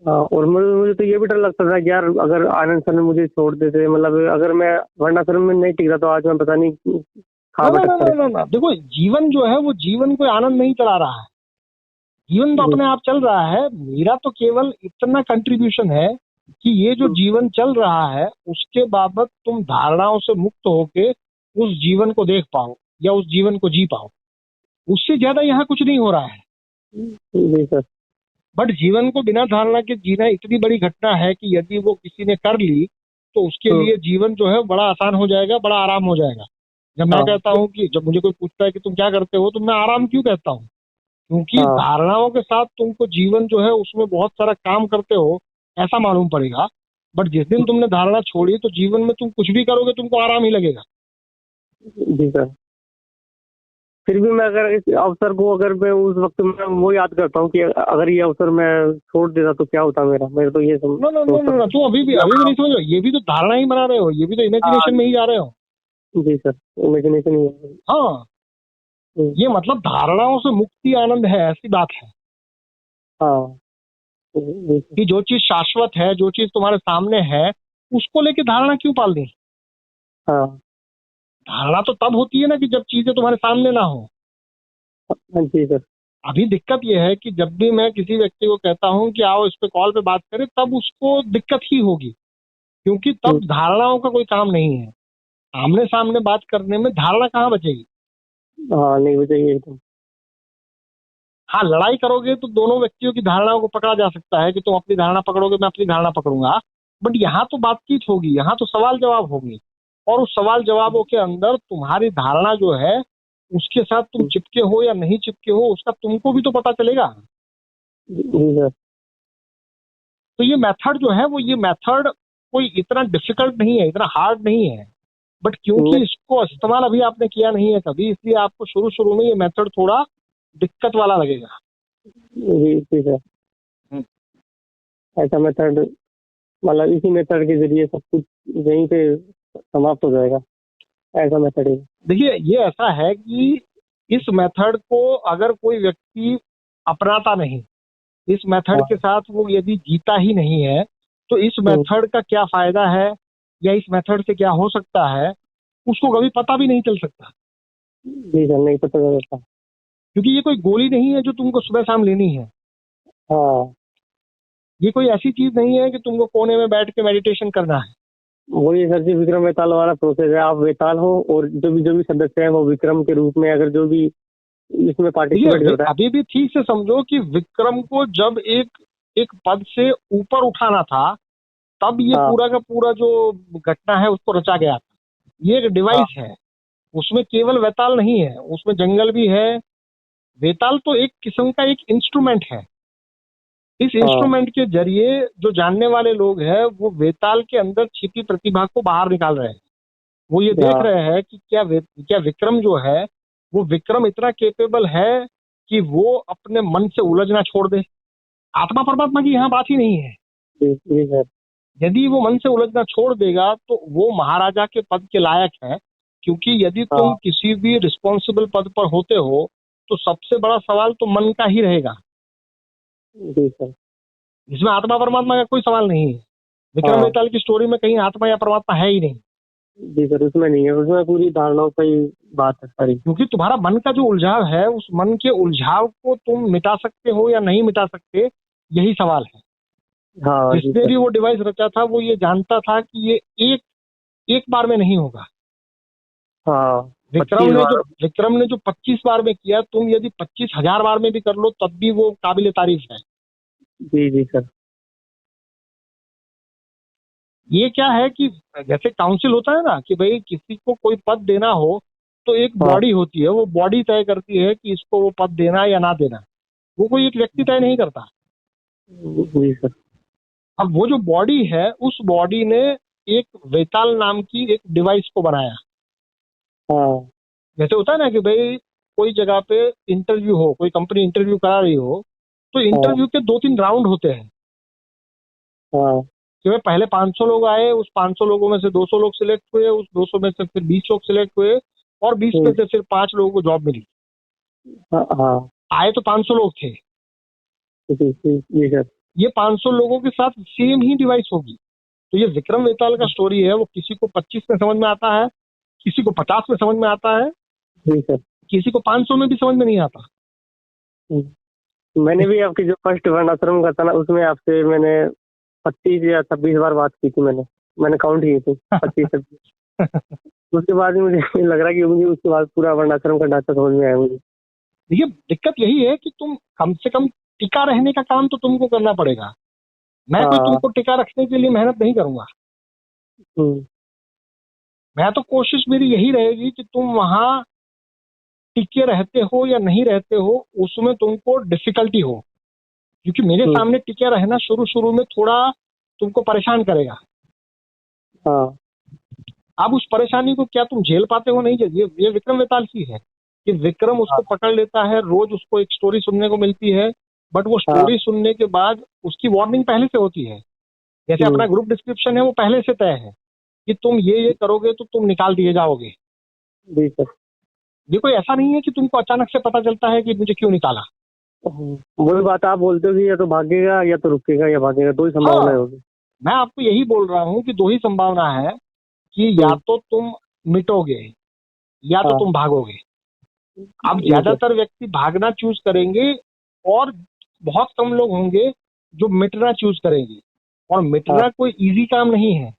S1: हाँ, और मुझे मुझे तो ये भी डर लगता था कि यार अगर आनंद सर ने मुझे छोड़ देते, मतलब अगर मैं वर्णाश्रम में नहीं टिक रहा तो आज मैं पता नहीं
S2: ना
S1: कहाँ
S2: ना ना
S1: भटकता
S2: ना ना
S1: रहता।
S2: ना, देखो जीवन जो है वो जीवन कोई आनंद नहीं चला रहा है। जीवन तो
S1: जी
S2: अपने आप चल रहा है। मेरा तो केवल इतना कंट्रीब्यूशन है कि ये जो जीवन चल रहा है उसके बाबत तुम धारणाओं से मुक्त होके उस जीवन को देख पाओ, या उस जीवन को जी पाओ। उससे ज्यादा यहाँ कुछ नहीं हो रहा है।
S1: जी सर।
S2: बट जीवन को बिना धारणा के जीना इतनी बड़ी घटना है कि यदि वो किसी ने कर ली तो उसके
S1: हम्म,
S2: लिए जीवन जो है बड़ा आसान हो जाएगा, बड़ा आराम हो जाएगा। जब मैं
S1: हाँ
S2: कहता हूँ कि जब मुझे कोई पूछता है कि तुम क्या करते हो, तो मैं आराम क्यों कहता हूँ? क्योंकि
S1: हाँ
S2: धारणाओं के साथ तुमको जीवन जो है उसमें बहुत सारा काम करते हो ऐसा मालूम पड़ेगा। बट जिस दिन तुमने धारणा छोड़ी तो जीवन में तुम कुछ भी करोगे तुमको आराम ही लगेगा।
S1: जी सर। फिर भी मैं अगर इस अवसर को, अगर मैं उस वक्त मैं वो याद करता हूँ कि अगर ये अवसर मैं छोड़ देता तो क्या होता मेरा, मेरे तो ये
S2: नो नो नो नो
S1: सोचता
S2: नो, तुम अभी भी नहीं समझ रहे हो। ये भी तो धारणा ही बना रहे हो, ये भी तो
S1: हाँ
S2: इमेजिनेशन में ही जा रहे हो।
S1: जी सर। इमेजिनेशन ही है।
S2: हाँ।
S1: हम्म,
S2: ये मतलब धारणाओं से मुक्ति आनंद है, ऐसी बात है।
S1: हाँ जी सर।
S2: कि जो चीज शाश्वत है, जो चीज तुम्हारे सामने है, उसको लेके धारणा क्यों पालनी?
S1: हाँ
S2: धारणा तो तब होती है ना कि जब चीजें तुम्हारे सामने ना हो।
S1: हाँ जी सर।
S2: अभी दिक्कत यह है कि जब भी मैं किसी व्यक्ति को कहता हूं कि आओ इस पे कॉल पे बात करें, तब उसको दिक्कत ही होगी। क्योंकि
S1: हम्म,
S2: तब धारणाओं का कोई काम नहीं है। आमने सामने बात करने में धारणा कहाँ बचेगी?
S1: हाँ नहीं हो जाइए एकदम।
S2: हाँ, लड़ाई करोगे तो दोनों व्यक्तियों की धारणाओं को पकड़ा जा सकता है कि तुम अपनी धारणा पकड़ोगे, मैं अपनी धारणा पकड़ूंगा। बट यहाँ तो बातचीत होगी, यहाँ तो सवाल जवाब होगी। और उस सवाल जवाबों के अंदर तुम्हारी धारणा जो है उसके साथ तुम चिपके हो या नहीं चिपके हो, उसका तुमको भी तो पता चलेगा।
S1: जी सर।
S2: तो ये मेथड जो है, वो ये मेथड कोई इतना डिफिकल्ट नहीं है, इतना हार्ड नहीं है। बट क्योंकि
S1: मैं
S2: इसको इस्तेमाल अभी आपने किया नहीं है कभी, इसलिए आपको शुरू शुरू में ये मेथड थोड़ा दिक्कत वाला लगेगा।
S1: जी जी सर।
S2: हम्म।
S1: ऐसा मेथड, मतलब इसी मेथड के जरिए सब कुछ यहीं पे समाप्त हो जाएगा, ऐसा मेथड है।
S2: देखिए, ये ऐसा है कि इस मेथड को अगर कोई व्यक्ति अपनाता नहीं, इस मेथड के
S1: हाँ
S2: साथ वो यदि जीता ही नहीं है, तो इस
S1: हम्म,
S2: मेथड का क्या फायदा है या इस मेथड से क्या हो सकता है, उसको कभी पता भी नहीं चल सकता।
S1: जी सर नहीं पता चलता।
S2: क्योंकि ये कोई गोली नहीं है जो तुमको सुबह शाम लेनी है।
S1: हाँ
S2: ये कोई ऐसी चीज नहीं है कि तुमको कोने में बैठ के मेडिटेशन करना है।
S1: वही सर जी, विक्रम वेताल वाला प्रोसेस है। आप वेताल हो और जो भी सदस्य है वो विक्रम के रूप में, अगर जो भी इसमें
S2: देखिए,
S1: पार्टिसिपेट करता है।
S2: अभी भी ठीक से समझो कि विक्रम को जब एक एक पद से ऊपर उठाना था, तब ये
S1: हाँ
S2: पूरा का पूरा जो घटना है उसको रचा गया था। ये एक
S1: हाँ
S2: डिवाइस है। उसमें केवल वेताल नहीं है, उसमें जंगल भी है। वेताल तो एक किस्म का एक इंस्ट्रूमेंट है। इस
S1: हाँ
S2: इंस्ट्रूमेंट के जरिए जो जानने वाले लोग हैं वो वेताल के अंदर छिपी प्रतिभा को बाहर निकाल रहे हैं। वो ये देख
S1: हाँ
S2: रहे हैं कि क्या विक्रम जो है, वो विक्रम इतना केपेबल है कि वो अपने मन से उलझना छोड़ दे। आत्मा परमात्मा की यहाँ बात ही नहीं है।
S1: जी जी सर।
S2: यदि वो मन से उलझना छोड़ देगा तो वो महाराजा के पद के लायक है। क्योंकि यदि तुम
S1: हाँ
S2: किसी भी रिस्पॉन्सिबल पद पर होते हो तो सबसे बड़ा सवाल तो मन का ही रहेगा।
S1: जी सर।
S2: इसमें आत्मा परमात्मा का कोई सवाल नहीं है। विक्रम
S1: हाँ
S2: बेताल की स्टोरी में कहीं आत्मा या परमात्मा है ही नहीं।
S1: जी सर, उसमें नहीं है, उसमें पूरी धारणाओं का ही बात है सारी।
S2: क्योंकि तुम्हारा मन का जो उलझाव है, उस मन के उलझाव को तुम मिटा सकते हो या नहीं मिटा सकते, यही सवाल है।
S1: हाँ जी
S2: जिसने
S1: सर।
S2: भी वो डिवाइस रचा था वो ये जानता था कि ये एक एक बार में नहीं होगा।
S1: हाँ,
S2: विक्रम
S1: 25
S2: ने जो
S1: बार।
S2: विक्रम ने जो 25 बार में किया, तुम यदि 25,000 बार में भी कर लो तब भी वो काबिल तारीफ है।
S1: जी जी सर।
S2: ये क्या है कि जैसे काउंसिल होता है ना कि भाई किसी को कोई पद देना हो तो एक
S1: हाँ
S2: बॉडी होती है, वो बॉडी तय करती है कि इसको वो पद देना या ना देना। वो कोई एक व्यक्ति तय नहीं करता।
S1: जी सर।
S2: अब वो जो बॉडी है, उस बॉडी ने एक वेताल नाम की एक डिवाइस को बनाया।
S1: हाँ
S2: जैसे होता है ना कि भाई कोई जगह पे इंटरव्यू हो, कोई कंपनी इंटरव्यू करा रही हो, तो
S1: हाँ
S2: इंटरव्यू के 2-3 राउंड होते हैं।
S1: हाँ।
S2: कि भाई पहले 500 लोग आए, उस 500 लोगों में से 200 लोग सिलेक्ट हुए, उस 200 में से फिर 20 लोग सिलेक्ट हुए, और 20 में
S1: हम्म,
S2: से फिर 5 लोगों को जॉब मिली।
S1: हाँ हाँ।
S2: आए तो 500 लोग थे।
S1: जी जी जी सर।
S2: ये 500 लोगों के साथ सेम ही डिवाइस होगी। तो ये विक्रम वेताल का स्टोरी है। वो किसी को 25 में समझ में आता है, किसी को 50 में समझ में आता है,
S1: जी सर।
S2: किसी को 500 में भी समझ में नहीं आता।
S1: मैंने भी आपकी जो फर्स्ट वर्णाश्रम का था ना, उसमें आपसे मैंने 25 या 26 बार बात की थी। मैंने मैंने काउंट की थी, 25 26। उसके बाद ही मुझे लग रहा है कि मुझे उसके बाद पूरा वर्णाश्रम का ढांचा समझ में आया मुझे।
S2: देखिए, दिक्कत यही है कि तुम कम से कम टिका रहने का काम तो तुमको करना पड़ेगा। मैं कोई
S1: हाँ।
S2: तुमको टिका रखने के लिए मेहनत नहीं करूंगा।
S1: हम्म,
S2: मैं तो कोशिश मेरी यही रहेगी कि तुम वहां टिके रहते हो या नहीं रहते हो, उसमें तुमको डिफिकल्टी हो। क्योंकि मेरे
S1: हम्म,
S2: सामने टिके रहना शुरू शुरू में थोड़ा तुमको परेशान करेगा।
S1: हाँ
S2: अब उस परेशानी को क्या तुम झेल पाते हो नहीं झेल, ये विक्रम वेताल की है कि विक्रम उसको
S1: हाँ
S2: पकड़ लेता है, रोज उसको एक स्टोरी सुनने को मिलती है। बट वो
S1: हाँ।
S2: स्टोरी सुनने के बाद उसकी वार्निंग पहले से होती है। जैसे
S1: हम्म,
S2: अपना ग्रुप डिस्क्रिप्शन है वो पहले से तय है कि तुम ये करोगे तो तुम निकाल दिए जाओगे।
S1: जी सर।
S2: ये कोई ऐसा नहीं है कि तुमको अचानक से पता चलता है कि मुझे क्यों निकाला।
S1: वही बात आप बोलते हो कि या तो भागेगा या तो रुकेगा या भागेगा, दो ही संभावनाएं
S2: हाँ,
S1: होगी।
S2: मैं आपको यही बोल रहा हूँ कि 2 ही संभावना है कि या
S1: हम्म,
S2: तो तुम मिटोगे या तो
S1: हाँ
S2: तुम भागोगे। अब
S1: जी सर।
S2: ज्यादातर व्यक्ति भागना चूज करेंगे, और बहुत कम लोग होंगे जो मिटना चूज करेंगे। और
S1: हाँ
S2: मिटना कोई इजी काम नहीं है।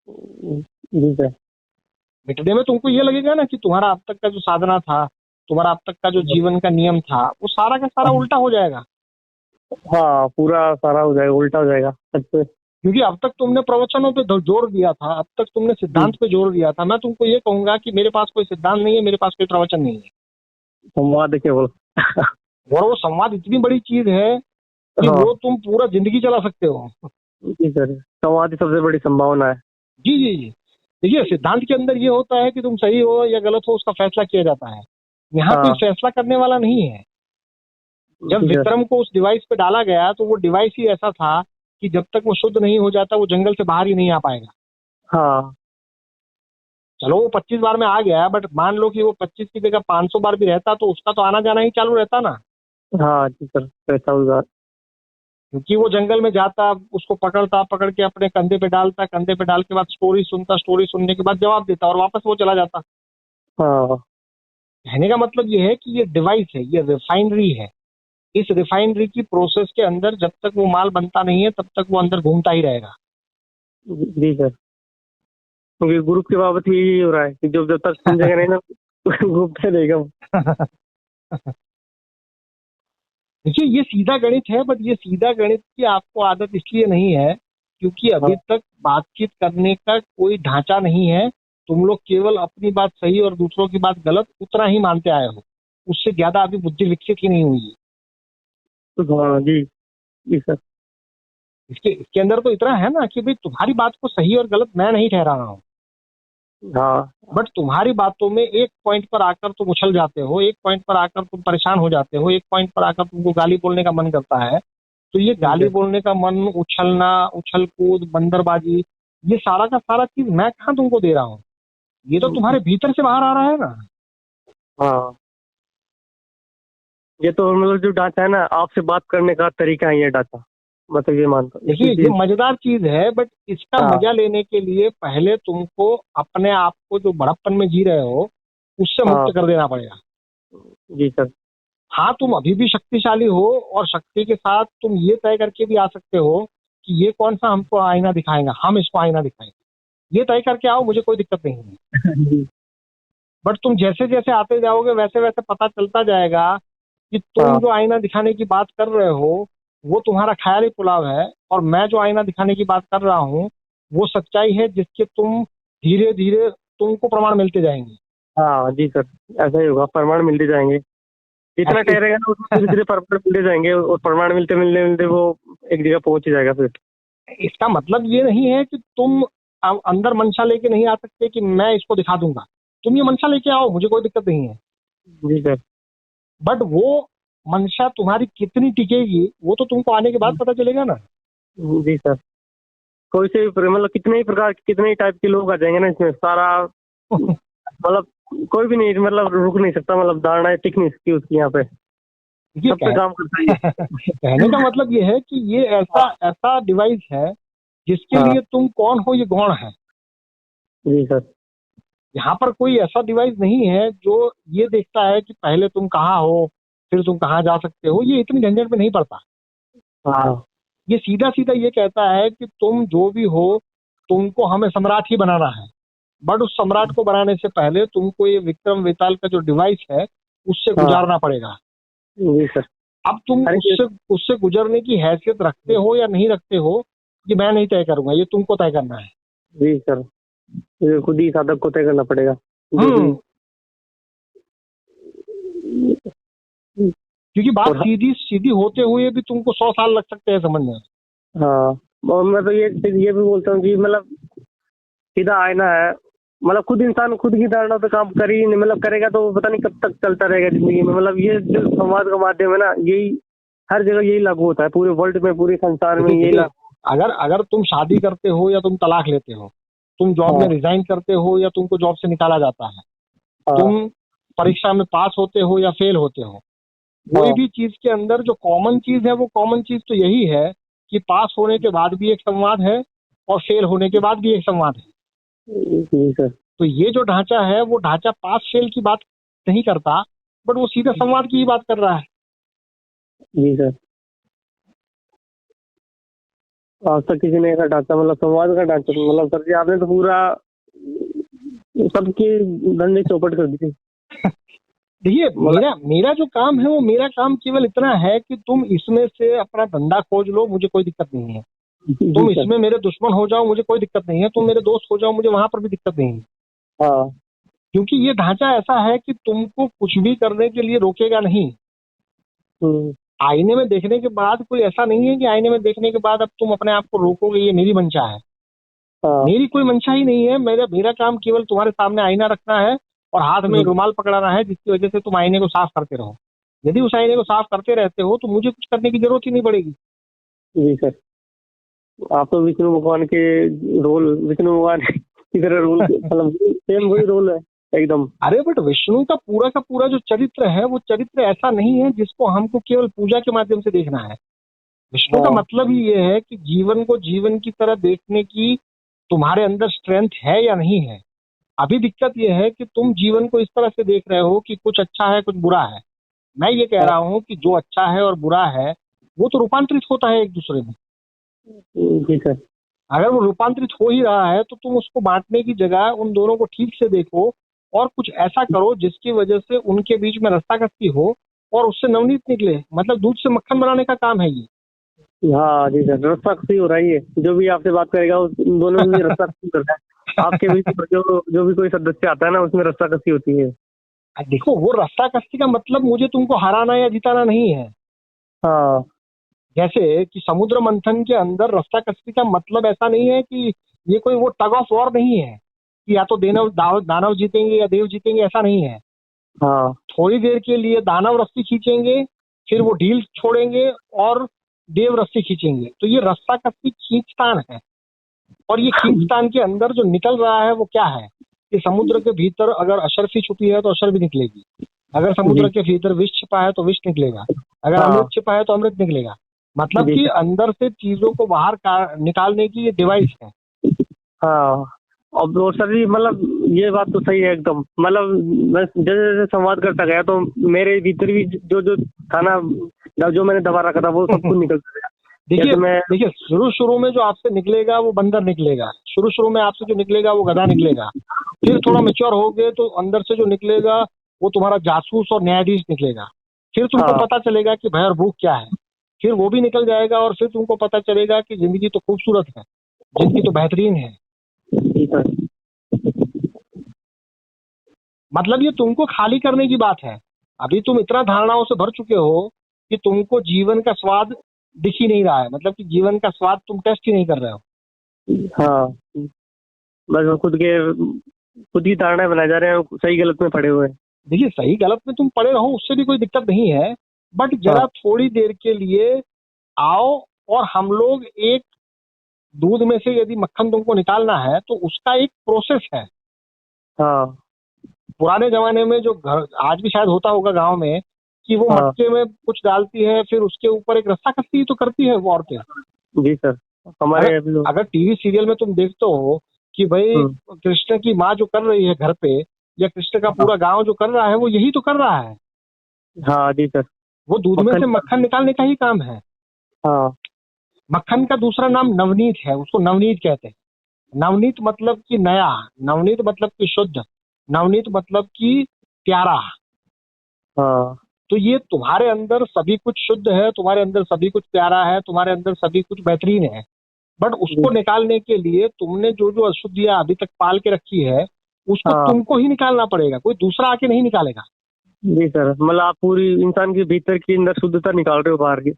S1: जी सर।
S2: मिटने में तुमको ये लगेगा ना कि तुम्हारा अब तक का जो साधना था, तुम्हारा अब तक का जो जीवन का नियम था, वो सारा का सारा उल्टा हो जाएगा।
S1: हाँ, पूरा सारा हो जाएगा, उल्टा हो जाएगा सच पे।
S2: क्योंकि अब तक तुमने प्रवचनों पे जोर दिया था, अब तक तुमने सिद्धांत पे जोर दिया था। मैं तुमको ये कहूंगा कि मेरे पास कोई सिद्धांत नहीं है, मेरे पास कोई प्रवचन नहीं है।
S1: संवाद केवल।
S2: और वो संवाद इतनी बड़ी चीज है कि
S1: हाँ
S2: वो तुम पूरा जिंदगी चला सकते हो।
S1: जी सर, संवाद ही सबसे बड़ी संभावना है।
S2: जी जी जी। देखिए, सिद्धांत के अंदर ये होता है कि तुम सही हो या गलत हो उसका फैसला किया जाता है। यहाँ कोई
S1: हाँ
S2: फैसला करने वाला नहीं है। जब
S1: जी सर।
S2: विक्रम को उस डिवाइस पे डाला गया तो वो डिवाइस ही ऐसा था कि जब तक वो शुद्ध नहीं हो जाता वो जंगल से बाहर ही नहीं आ पाएगा।
S1: हाँ
S2: चलो वो 25 बार में आ गया, बट मान लो कि वो 25 की जगह 500 बार भी रहता तो उसका तो आना जाना ही चालू रहता ना।
S1: हाँ जी सर, पैसा उधार।
S2: क्योंकि वो जंगल में जाता, उसको पकड़ता, पकड़ के अपने कंधे पे डालता, कंधे पे डाल के बाद स्टोरी सुनता, स्टोरी सुनने के बाद जवाब देता और वापस वो चला जाता।
S1: हाँ
S2: कहने का मतलब ये है कि ये डिवाइस है, ये रिफाइनरी है। इस रिफाइनरी की प्रोसेस के अंदर जब तक वो माल बनता नहीं है तब तक वो अंदर घूमता ही रहेगा।
S1: जी सर। क्योंकि ग्रुप के बाबत ही यही हो रहा है कि जब जब तक समझेगा नहीं ना, घूमते रहेगा वो।
S2: देखिए, ये सीधा गणित है, बट ये सीधा गणित की आपको आदत इसलिए नहीं है क्योंकि अभी
S1: हाँ
S2: तक बातचीत करने का कोई ढांचा नहीं है। तुम लोग केवल अपनी बात सही और दूसरों की बात गलत उतना ही मानते आए हो। उससे ज्यादा अभी बुद्धि विकसित ही नहीं हुई है।
S1: हाँ जी जी सर।
S2: इसके अंदर तो इतना है ना कि भाई तुम्हारी बात को सही और गलत मैं नहीं ठहरा रहा हूँ।
S1: हाँ
S2: बट तुम्हारी बातों में एक पॉइंट पर आकर तुम उछल जाते हो, एक पॉइंट पर आकर तुम परेशान हो जाते हो, एक पॉइंट पर आकर तुमको गाली बोलने का मन करता है। तो ये
S1: जी
S2: गाली
S1: सर।
S2: बोलने का मन, उछलना, उछल कूद, बंदरबाजी, ये सारा का सारा चीज मैं कहाँ तुमको दे रहा हूँ। ये तो तुम्हारे भीतर से बाहर आ रहा है ना।
S1: हाँ, ये तो मतलब जो ढांचा है ना, आपसे बात करने का तरीका है ये ढांचा। मतलब ये मानता हूँ
S2: देखिए ये मजेदार चीज है, बट इसका
S1: हाँ
S2: मजा लेने के लिए पहले तुमको अपने आप को जो बड़प्पन में जी रहे हो उससे
S1: हाँ
S2: मुक्त कर देना पड़ेगा।
S1: जी सर।
S2: हाँ तुम अभी भी शक्तिशाली हो, और शक्ति के साथ तुम ये तय करके भी आ सकते हो कि ये कौन सा हमको आईना दिखाएगा, हम इसको आईना दिखाएंगे, ये तय करके आओ, मुझे कोई दिक्कत नहीं है।
S1: जी
S2: बट तुम जैसे जैसे आते जाओगे वैसे वैसे पता चलता जाएगा कि तुम
S1: हाँ
S2: जो आईना दिखाने की बात कर रहे हो वो तुम्हारा ख्याली पुलाव है, और मैं जो आईना दिखाने की बात कर रहा हूँ वो सच्चाई है जिसके तुम धीरे धीरे तुमको प्रमाण मिलते जाएंगे।
S1: हाँ जी सर, ऐसा ही होगा, प्रमाण मिलते जाएंगे। जितना
S2: ऐसे
S1: ठहरेगा ना उसमें धीरे धीरे प्रमाण मिलते जाएंगे, और प्रमाण मिलते मिलते मिलते वो एक जगह पहुंच ही जाएगा फिर।
S2: इसका मतलब ये नहीं है कि तुम अंदर मंशा लेके नहीं आ सकते कि मैं इसको दिखा दूंगा। तुम ये मंशा लेके आओ, मुझे कोई दिक्कत नहीं है।
S1: जी सर।
S2: बट वो मंशा तुम्हारी कितनी टिकेगी वो तो तुमको आने के बाद पता चलेगा ना।
S1: जी सर। कोई से भी मतलब कितने ही प्रकार के कितने ही टाइप के लोग आ जाएंगे ना इसमें, सारा मतलब कोई भी नहीं, मतलब रुक नहीं सकता, मतलब धारणा टिक नहीं सकती उसकी यहाँ पे,
S2: ये
S1: सब पे काम करता है
S2: कहने का मतलब ये है कि ये ऐसा ऐसा डिवाइस है जिसके
S1: हाँ
S2: लिए तुम कौन हो ये गौण है।
S1: जी सर।
S2: यहाँ पर कोई ऐसा डिवाइस नहीं है जो ये देखता है कि पहले तुम कहाँ हो फिर तुम कहाँ जा सकते हो, ये इतनी झंझट में नहीं पड़ता।
S1: हाँ
S2: ये सीधा सीधा ये कहता है कि तुम जो भी हो तुमको हमें सम्राट ही बनाना है। बट उस सम्राट को बनाने से पहले तुमको ये विक्रम वेताल का जो डिवाइस है उससे
S1: हाँ
S2: गुजारना पड़ेगा।
S1: जी सर।
S2: अब तुम
S1: अरे
S2: उससे उससे गुजरने की हैसियत रखते हो या नहीं रखते हो ये मैं नहीं तय करूंगा, ये तुमको तय करना है।
S1: जी सर, ये खुद ही साधक को तय करना पड़ेगा जो भी।
S2: हम्म क्योंकि बात
S1: और
S2: सीधी सीधी होते हुए भी तुमको 100 साल लग सकते हैं समझने में।
S1: हाँ, और मैं तो ये भी बोलता हूँ कि मतलब सीधा आईना है, मतलब खुद इंसान खुद की धारणा पे काम कर ही नहीं, मतलब करेगा तो पता नहीं कब तक चलता रहेगा जिंदगी में। मतलब ये जो संवाद का माध्यम है ना, यही हर जगह यही लागू होता है, पूरे वर्ल्ड में, पूरे संसार में
S2: देखिए
S1: यही
S2: देखिए,
S1: लागू।
S2: अगर अगर तुम शादी करते हो या तुम तलाक लेते हो, तुम जॉब में
S1: हाँ
S2: रिजाइन करते हो या तुमको जॉब से निकाला जाता है,
S1: हाँ
S2: तुम परीक्षा में पास होते हो या फेल होते हो, कोई
S1: हाँ
S2: भी चीज के अंदर जो कॉमन चीज है वो कॉमन चीज तो यही है कि पास होने के बाद भी एक संवाद है और फेल होने के बाद भी एक संवाद है।
S1: जी सर।
S2: तो ये जो ढांचा है वो ढांचा पास फेल की बात नहीं करता, बट वो सीधे संवाद की ही बात कर रहा है।
S1: जी सर, आज तक किसी ने ऐसा ढांचा, मतलब संवाद का ढांचा, मतलब सर जी आपने तो पूरा सबकी धंधे चौपट कर दी।
S2: देखिए
S1: मतलब
S2: मेरा मेरा जो काम है वो मेरा काम केवल इतना है कि तुम इसमें से अपना धंधा खोज लो, मुझे कोई दिक्कत नहीं है।
S1: जी
S2: तुम
S1: सर।
S2: इसमें मेरे दुश्मन हो जाओ मुझे कोई दिक्कत नहीं है, तुम मेरे दोस्त हो जाओ मुझे वहां पर भी दिक्कत नहीं है।
S1: हाँ
S2: क्योंकि ये ढांचा ऐसा है कि तुमको कुछ भी करने के लिए रोकेगा नहीं।
S1: हम्म,
S2: आईने में देखने के बाद कोई ऐसा नहीं है कि आईने में देखने के बाद अब तुम अपने आप को रोकोगे ये मेरी मंशा है।
S1: हाँ
S2: मेरी कोई मंशा ही नहीं है। मेरा मेरा काम केवल तुम्हारे सामने आईना रखना है और हाथ में एक रुमाल पकड़ाना है जिसकी वजह से तुम आईने को साफ करते रहो। यदि उस आईने को साफ करते रहते हो तो मुझे कुछ करने की जरूरत ही नहीं पड़ेगी।
S1: जी सर। आप तो विष्णु भगवान के रोल, विष्णु भगवान की तरह रोल, मतलब सेम वही रोल है एकदम।
S2: अरे बट विष्णु का पूरा जो चरित्र है वो चरित्र ऐसा नहीं है जिसको हमको केवल पूजा के माध्यम से देखना है। विष्णु का
S1: हाँ
S2: मतलब ही ये है कि जीवन को जीवन की तरह देखने की तुम्हारे अंदर स्ट्रेंथ है या नहीं है। अभी दिक्कत ये है कि तुम जीवन को इस तरह से देख रहे हो कि कुछ अच्छा है कुछ बुरा है। मैं ये कह
S1: हाँ
S2: रहा हूँ कि जो अच्छा है और बुरा है वो तो रूपांतरित होता है एक दूसरे में।
S1: जी सर।
S2: अगर वो रूपांतरित हो ही रहा है तो तुम उसको बांटने की जगह उन दोनों को ठीक से देखो और कुछ ऐसा करो जिसकी वजह से उनके बीच में रस्साकसी हो और उससे नवनीत निकले। मतलब दूध से मक्खन बनाने का काम है ये।
S1: हाँ जी सर, रस्सा कसी हो रहा है ये, जो भी आपसे बात करेगा उस उन दोनों में भी रस्सा कसी करता है। आपके बीच में जो भी कोई सदस्य आता है ना उसमें रस्सा कसी होती है।
S2: देखो वो रस्साकसी का मतलब मुझे तुमको हराना या जिताना नहीं है।
S1: हाँ
S2: जैसे कि समुद्र मंथन के अंदर रस्साकसी का मतलब ऐसा नहीं है कि ये कोई वो टग ऑफ वॉर नहीं है कि या तो दानव जीतेंगे या देव जीतेंगे, ऐसा नहीं है।
S1: हाँ
S2: थोड़ी देर के लिए दानव रस्सी खींचेंगे फिर वो ढील छोड़ेंगे और देव रस्सी खींचेंगे, तो ये रस्साकसी खींचतान है। और ये खींचतान के अंदर जो निकल रहा है वो क्या है कि समुद्र के भीतर अगर अशर्फी छुपी है तो अशर्फी निकलेगी, अगर
S1: जी
S2: समुद्र के भीतर विष छिपा है तो विष निकलेगा, अगर
S1: हाँ
S2: अमृत छिपा है तो अमृत निकलेगा। मतलब
S1: जी
S2: कि
S1: सर।
S2: अंदर से चीजों को बाहर निकालने की ये डिवाइस है।
S1: हाँ। अब वो सर जी मतलब ये बात तो सही है एकदम। मतलब मैं जैसे जैसे संवाद करता गया तो मेरे भीतर भी जो जो था ना, जो मैंने दबा रखा था वो सब कुछ निकलता गया।
S2: देखिए
S1: जैसे मैं।
S2: देखिए, शुरू शुरू में जो आपसे निकलेगा वो बंदर निकलेगा, शुरू शुरू में आपसे जो निकलेगा वो गधा निकलेगा। फिर थोड़ा मेच्योर हो गए तो अंदर से जो निकलेगा वो तुम्हारा जासूस और न्यायाधीश निकलेगा। फिर तुमको
S1: हाँ।
S2: पता चलेगा कि भय और भूख क्या है। फिर वो भी निकल जाएगा और फिर तुमको पता चलेगा कि जिंदगी तो खूबसूरत है, जिंदगी तो बेहतरीन है।
S1: जी सर।
S2: मतलब ये तुमको खाली करने की बात है। अभी तुम इतना धारणाओं से भर चुके हो कि तुमको जीवन का स्वाद दिख ही नहीं रहा है, मतलब कि जीवन का स्वाद तुम टेस्ट ही नहीं कर रहे हो।
S1: हाँ। बस वो खुद की धारणाएं बनाए जा रहे हैं, सही गलत में पड़े हुए हैं।
S2: देखिए, सही गलत में तुम पड़े रहो उससे भी कोई दिक्कत नहीं है, बट
S1: हाँ।
S2: जरा थोड़ी देर के लिए आओ और हम लोग एक दूध में से यदि मक्खन तुमको निकालना है तो उसका एक प्रोसेस है।
S1: हाँ।
S2: पुराने जमाने में जो घर आज भी शायद होता होगा गांव में, कि वो
S1: हाँ।
S2: मटके में कुछ डालती है, फिर उसके ऊपर एक रस्सा कसती तो करती है वो औरतें।
S1: जी सर।
S2: अगर
S1: हमारे अभी लोग।
S2: अगर टीवी सीरियल में तुम देखते हो कि भाई
S1: हम्म।
S2: कृष्ण की माँ जो कर रही है घर पे, या कृष्ण का
S1: हाँ।
S2: पूरा गांव जो कर रहा है, वो यही तो कर रहा है।
S1: हाँ जी सर।
S2: वो दूध में
S1: मक्खन
S2: से
S1: निकाल
S2: मक्खन
S1: दी।
S2: निकालने का ही काम है।
S1: हाँ।
S2: मक्खन का दूसरा नाम नवनीत है, उसको नवनीत कहते हैं। नवनीत मतलब कि नया, नवनीत मतलब कि शुद्ध, नवनीत मतलब कि प्यारा।
S1: हाँ
S2: तो ये तुम्हारे अंदर सभी कुछ शुद्ध है, तुम्हारे अंदर सभी कुछ प्यारा है, तुम्हारे अंदर सभी कुछ बेहतरीन है। बट
S1: जी।
S2: उसको निकालने के लिए तुमने जो जो अशुद्धियां अभी तक पाल के रखी है, उसको
S1: हाँ
S2: तुमको ही निकालना पड़ेगा, कोई दूसरा आके नहीं निकालेगा।
S1: जी सर, मतलब आप पूरी इंसान के भीतर की अंदर शुद्धता निकाल रहे हो बाहर की।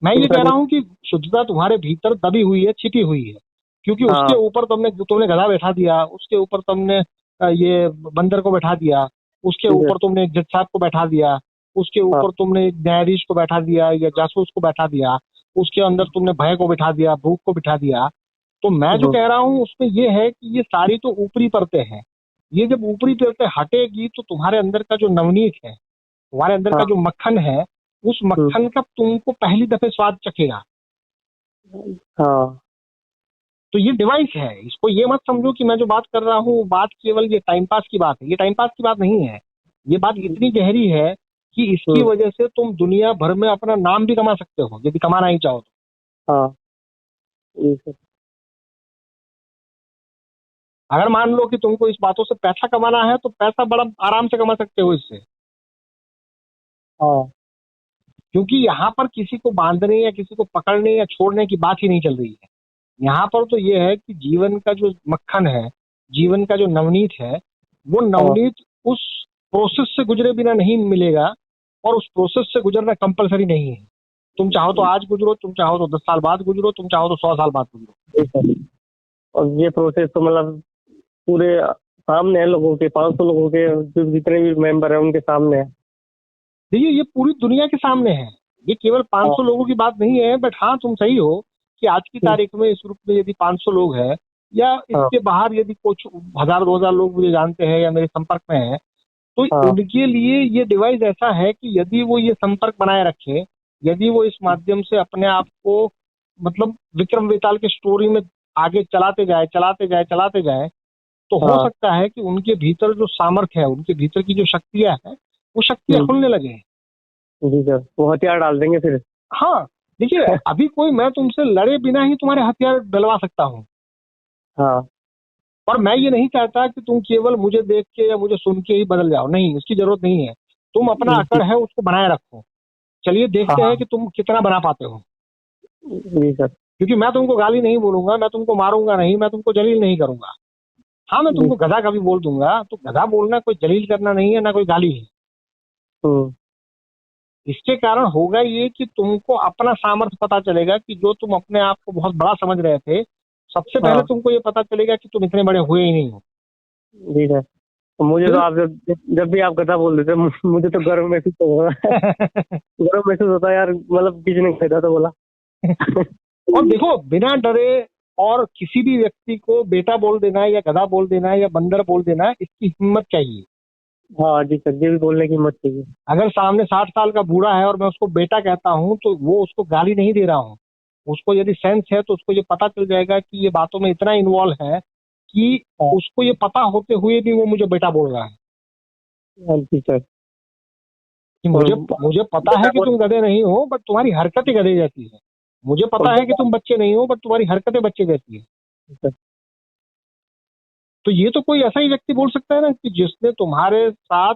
S2: मैं ये कह
S1: इंसान।
S2: रहा हूँ कि शुद्धता तुम्हारे भीतर दबी हुई है, छिपी हुई है। क्योंकि उसके
S1: हाँ।
S2: ऊपर तुमने तुमने गधा बैठा दिया, उसके ऊपर तुमने ये बंदर को बैठा दिया, उसके
S1: ठीक है।
S2: ऊपर तुमने एक जज साहब को बैठा दिया, उसके
S1: हाँ।
S2: ऊपर तुमने एक न्यायाधीश को बैठा दिया या जासूस को बैठा दिया, उसके अंदर तुमने भय को बिठा दिया, भूख को बिठा दिया। तो मैं जो
S1: हम्म।
S2: कह रहा हूँ उसमें ये है कि ये सारी तो ऊपरी परतें हैं। ये जब ऊपरी परतें हटेगी तो तुम्हारे अंदर का जो नवनीत है, तुम्हारे अंदर का
S1: हाँ।
S2: जो मक्खन है, उस
S1: हम्म।
S2: मक्खन का तुमको पहली दफे स्वाद चखेगा।
S1: हाँ।
S2: तो ये डिवाइस है, इसको ये मत समझो कि मैं जो बात कर रहा हूँ बात केवल ये टाइम पास की बात है। ये टाइम पास की बात नहीं है, ये बात इतनी गहरी है कि इसकी
S1: हम्म।
S2: वजह से तुम दुनिया भर में अपना नाम भी कमा सकते हो यदि कमाना ही चाहो तो।
S1: हाँ जी सर।
S2: अगर मान लो कि तुमको इस बातों से पैसा कमाना है तो पैसा बड़ा आराम से कमा सकते हो इससे।
S1: हाँ।
S2: क्योंकि यहाँ पर किसी को बांधने या किसी को पकड़ने या छोड़ने की बात ही नहीं चल रही है। यहाँ पर तो ये है कि जीवन का जो मक्खन है, जीवन का जो नवनीत है, वो
S1: हाँ।
S2: नवनीत उस प्रोसेस से गुजरे बिना नहीं मिलेगा। और उस प्रोसेस से गुजरना कंपलसरी नहीं है। तुम चाहो तो आज गुजरो, तुम चाहो तो 10 साल बाद गुजरो, तुम चाहो तो 100 साल बाद गुजरो।
S1: जी सर। और ये प्रोसेस तो मतलब पूरे सामने है लोगों के, 500 लोगों के जो जितने भी मेंबर हैं उनके सामने है।
S2: देखिए, ये पूरी दुनिया के सामने है। ये केवल
S1: हाँ।
S2: 500 लोगों की बात नहीं है, बट हाँ तुम सही हो कि आज की
S1: हम्म।
S2: तारीख में इस ग्रुप में यदि 500 लोग हैं या
S1: हाँ।
S2: इसके बाहर यदि कुछ 1000 2000 लोग मुझे जानते हैं या मेरे संपर्क में हैं, तो
S1: हाँ।
S2: उनके लिए ये डिवाइस ऐसा है कि यदि वो ये संपर्क बनाए रखे, यदि वो इस माध्यम से अपने आप को मतलब विक्रम वेताल की स्टोरी में आगे चलाते जाए चलाते जाए चलाते जाए, तो हो
S1: हाँ।
S2: सकता है कि उनके भीतर जो सामर्थ्य है, उनके भीतर की जो शक्तियां हैं, वो शक्तियां
S1: हम्म।
S2: खुलने लगे।
S1: जी सर, वो हथियार डाल देंगे फिर।
S2: हाँ, देखिए, अभी कोई मैं तुमसे लड़े बिना ही तुम्हारे हथियार डलवा सकता हूँ।
S1: हाँ।
S2: और मैं ये नहीं चाहता कि तुम केवल मुझे देख के या मुझे सुन के ही बदल जाओ, नहीं, इसकी जरूरत नहीं है। तुम अपना
S1: जी।
S2: अकड़ है उसको बनाए रखो। चलिए देखते हैं
S1: हाँ
S2: कि तुम कितना बना पाते हो।
S1: जी सर।
S2: क्योंकि मैं तुमको गाली नहीं बोलूंगा, मैं तुमको मारूंगा नहीं, मैं तुमको जलील नहीं करूंगा। हाँ, मैं
S1: जी।
S2: तुमको गधा कभी बोल दूंगा, तो गधा बोलना कोई जलील करना नहीं है, ना कोई गाली है।
S1: हम्म।
S2: इसके कारण होगा ये कि तुमको अपना सामर्थ्य पता चलेगा कि जो तुम अपने आप को बहुत बड़ा समझ रहे थे, सबसे पहले
S1: हाँ
S2: तुमको ये पता चलेगा कि तुम इतने बड़े हुए ही नहीं हो।
S1: जी सर। तो मुझे तो
S2: फिर
S1: आप जब भी आप गधा बोल देते मुझे तो गर्व महसूस होगा। गर्व महसूस होता है यार, मतलब किसी ने गधा तो बोला।
S2: और देखो, बिना डरे और किसी भी व्यक्ति को बेटा बोल देना या गधा बोल देना या बंदर बोल देना, इसकी हिम्मत चाहिए।
S1: हाँ जी सर, ये भी बोलने की हिम्मत चाहिए।
S2: अगर सामने 60 साल का बूढ़ा है और मैं उसको बेटा कहता हूँ तो वो उसको गाली नहीं दे रहा हूँ। उसको यदि सेंस है तो उसको ये पता चल जाएगा कि ये बातों में इतना इन्वॉल्व है कि
S1: हाँ।
S2: उसको ये पता होते हुए भी वो मुझे बेटा बोल रहा है।
S1: हाँ जी सर।
S2: कि
S1: और
S2: मुझे मुझे पता है कि तुम गधे नहीं हो, बट तुम्हारी हरकतें गधे जैसी है। मुझे
S1: और
S2: पता है कि तुम बच्चे नहीं हो, बट तुम्हारी हरकतें बच्चे जैसी है।
S1: सर,
S2: तो ये तो कोई ऐसा ही व्यक्ति बोल सकता है ना कि जिसने तुम्हारे साथ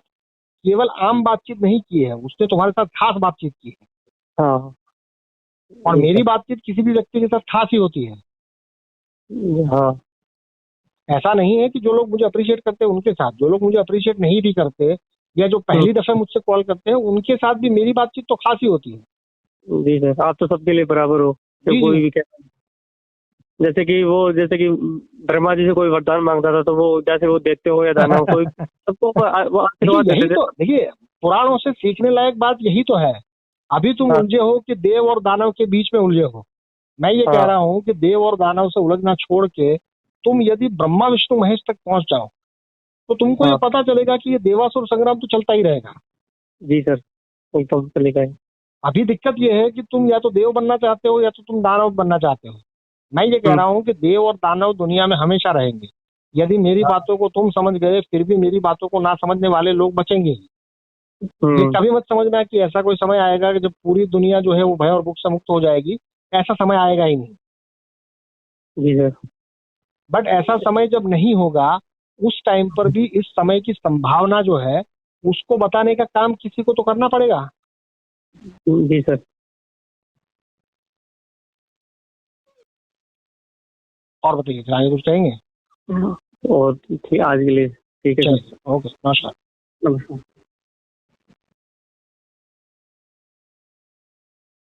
S2: केवल आम बातचीत नहीं की है, उसने तुम्हारे साथ खास बातचीत की है।
S1: हाँ
S2: और
S1: जी
S2: मेरी
S1: सर।
S2: बातचीत किसी भी व्यक्ति के साथ खास ही होती है।
S1: हाँ।
S2: ऐसा नहीं है कि जो लोग मुझे अप्रिशिएट करते हैं उनके साथ, जो लोग मुझे अप्रिशिएट नहीं भी करते या जो
S1: हम्म,
S2: पहली दफे मुझसे कॉल करते हैं उनके साथ भी मेरी बातचीत तो खास ही होती है।
S1: जी सर, आप तो सबके लिए बराबर हो। जब
S2: जी
S1: कोई
S2: जी।
S1: भी जैसे कि ब्रह्मा जी से कोई वरदान मांगता था, तो वो जैसे वो देते हो या दाना हो, कोई सबको वो
S2: देखिए
S1: आशीर्वाद
S2: यही
S1: देते थे।
S2: तो, देखिए पुराणों से सीखने लायक बात यही तो है। अभी तुम
S1: हाँ।
S2: उलझे हो कि देव और दानव के बीच में उलझे हो। मैं ये कह
S1: हाँ।
S2: रहा हूँ कि देव और दानव से उलझना छोड़ के तुम यदि ब्रह्मा विष्णु महेश तक पहुंच जाओ तो तुमको ये
S1: हाँ
S2: पता चलेगा कि ये देवासुर संग्राम तो चलता ही रहेगा।
S1: जी सर, एकदम चलेगा ही।
S2: अभी दिक्कत ये है कि तुम या तो देव बनना चाहते हो या तो तुम दानव बनना चाहते हो। मैं ये कह
S1: हम्म।
S2: रहा हूँ कि देव और दानव दुनिया में हमेशा रहेंगे। यदि मेरी
S1: हाँ।
S2: बातों को तुम समझ गए फिर भी मेरी बातों को ना समझने वाले लोग बचेंगे ही। ये
S1: हम्म।
S2: कभी मत समझना कि ऐसा कोई समय आएगा कि जब पूरी दुनिया जो है वो भय और भूख से मुक्त हो जाएगी। ऐसा समय आएगा ही नहीं।
S1: जी सर।
S2: बट ऐसा समय जब नहीं होगा उस टाइम पर भी इस समय की संभावना जो है उसको बताने का काम किसी को तो करना पड़ेगा।
S1: जी सर।
S2: और बताइए फिर आगे कुछ कहेंगे?
S1: और ठीक, आज के लिए ठीक है सर।
S2: चलिए, ओके, नमस्कार।
S1: नमस्कार।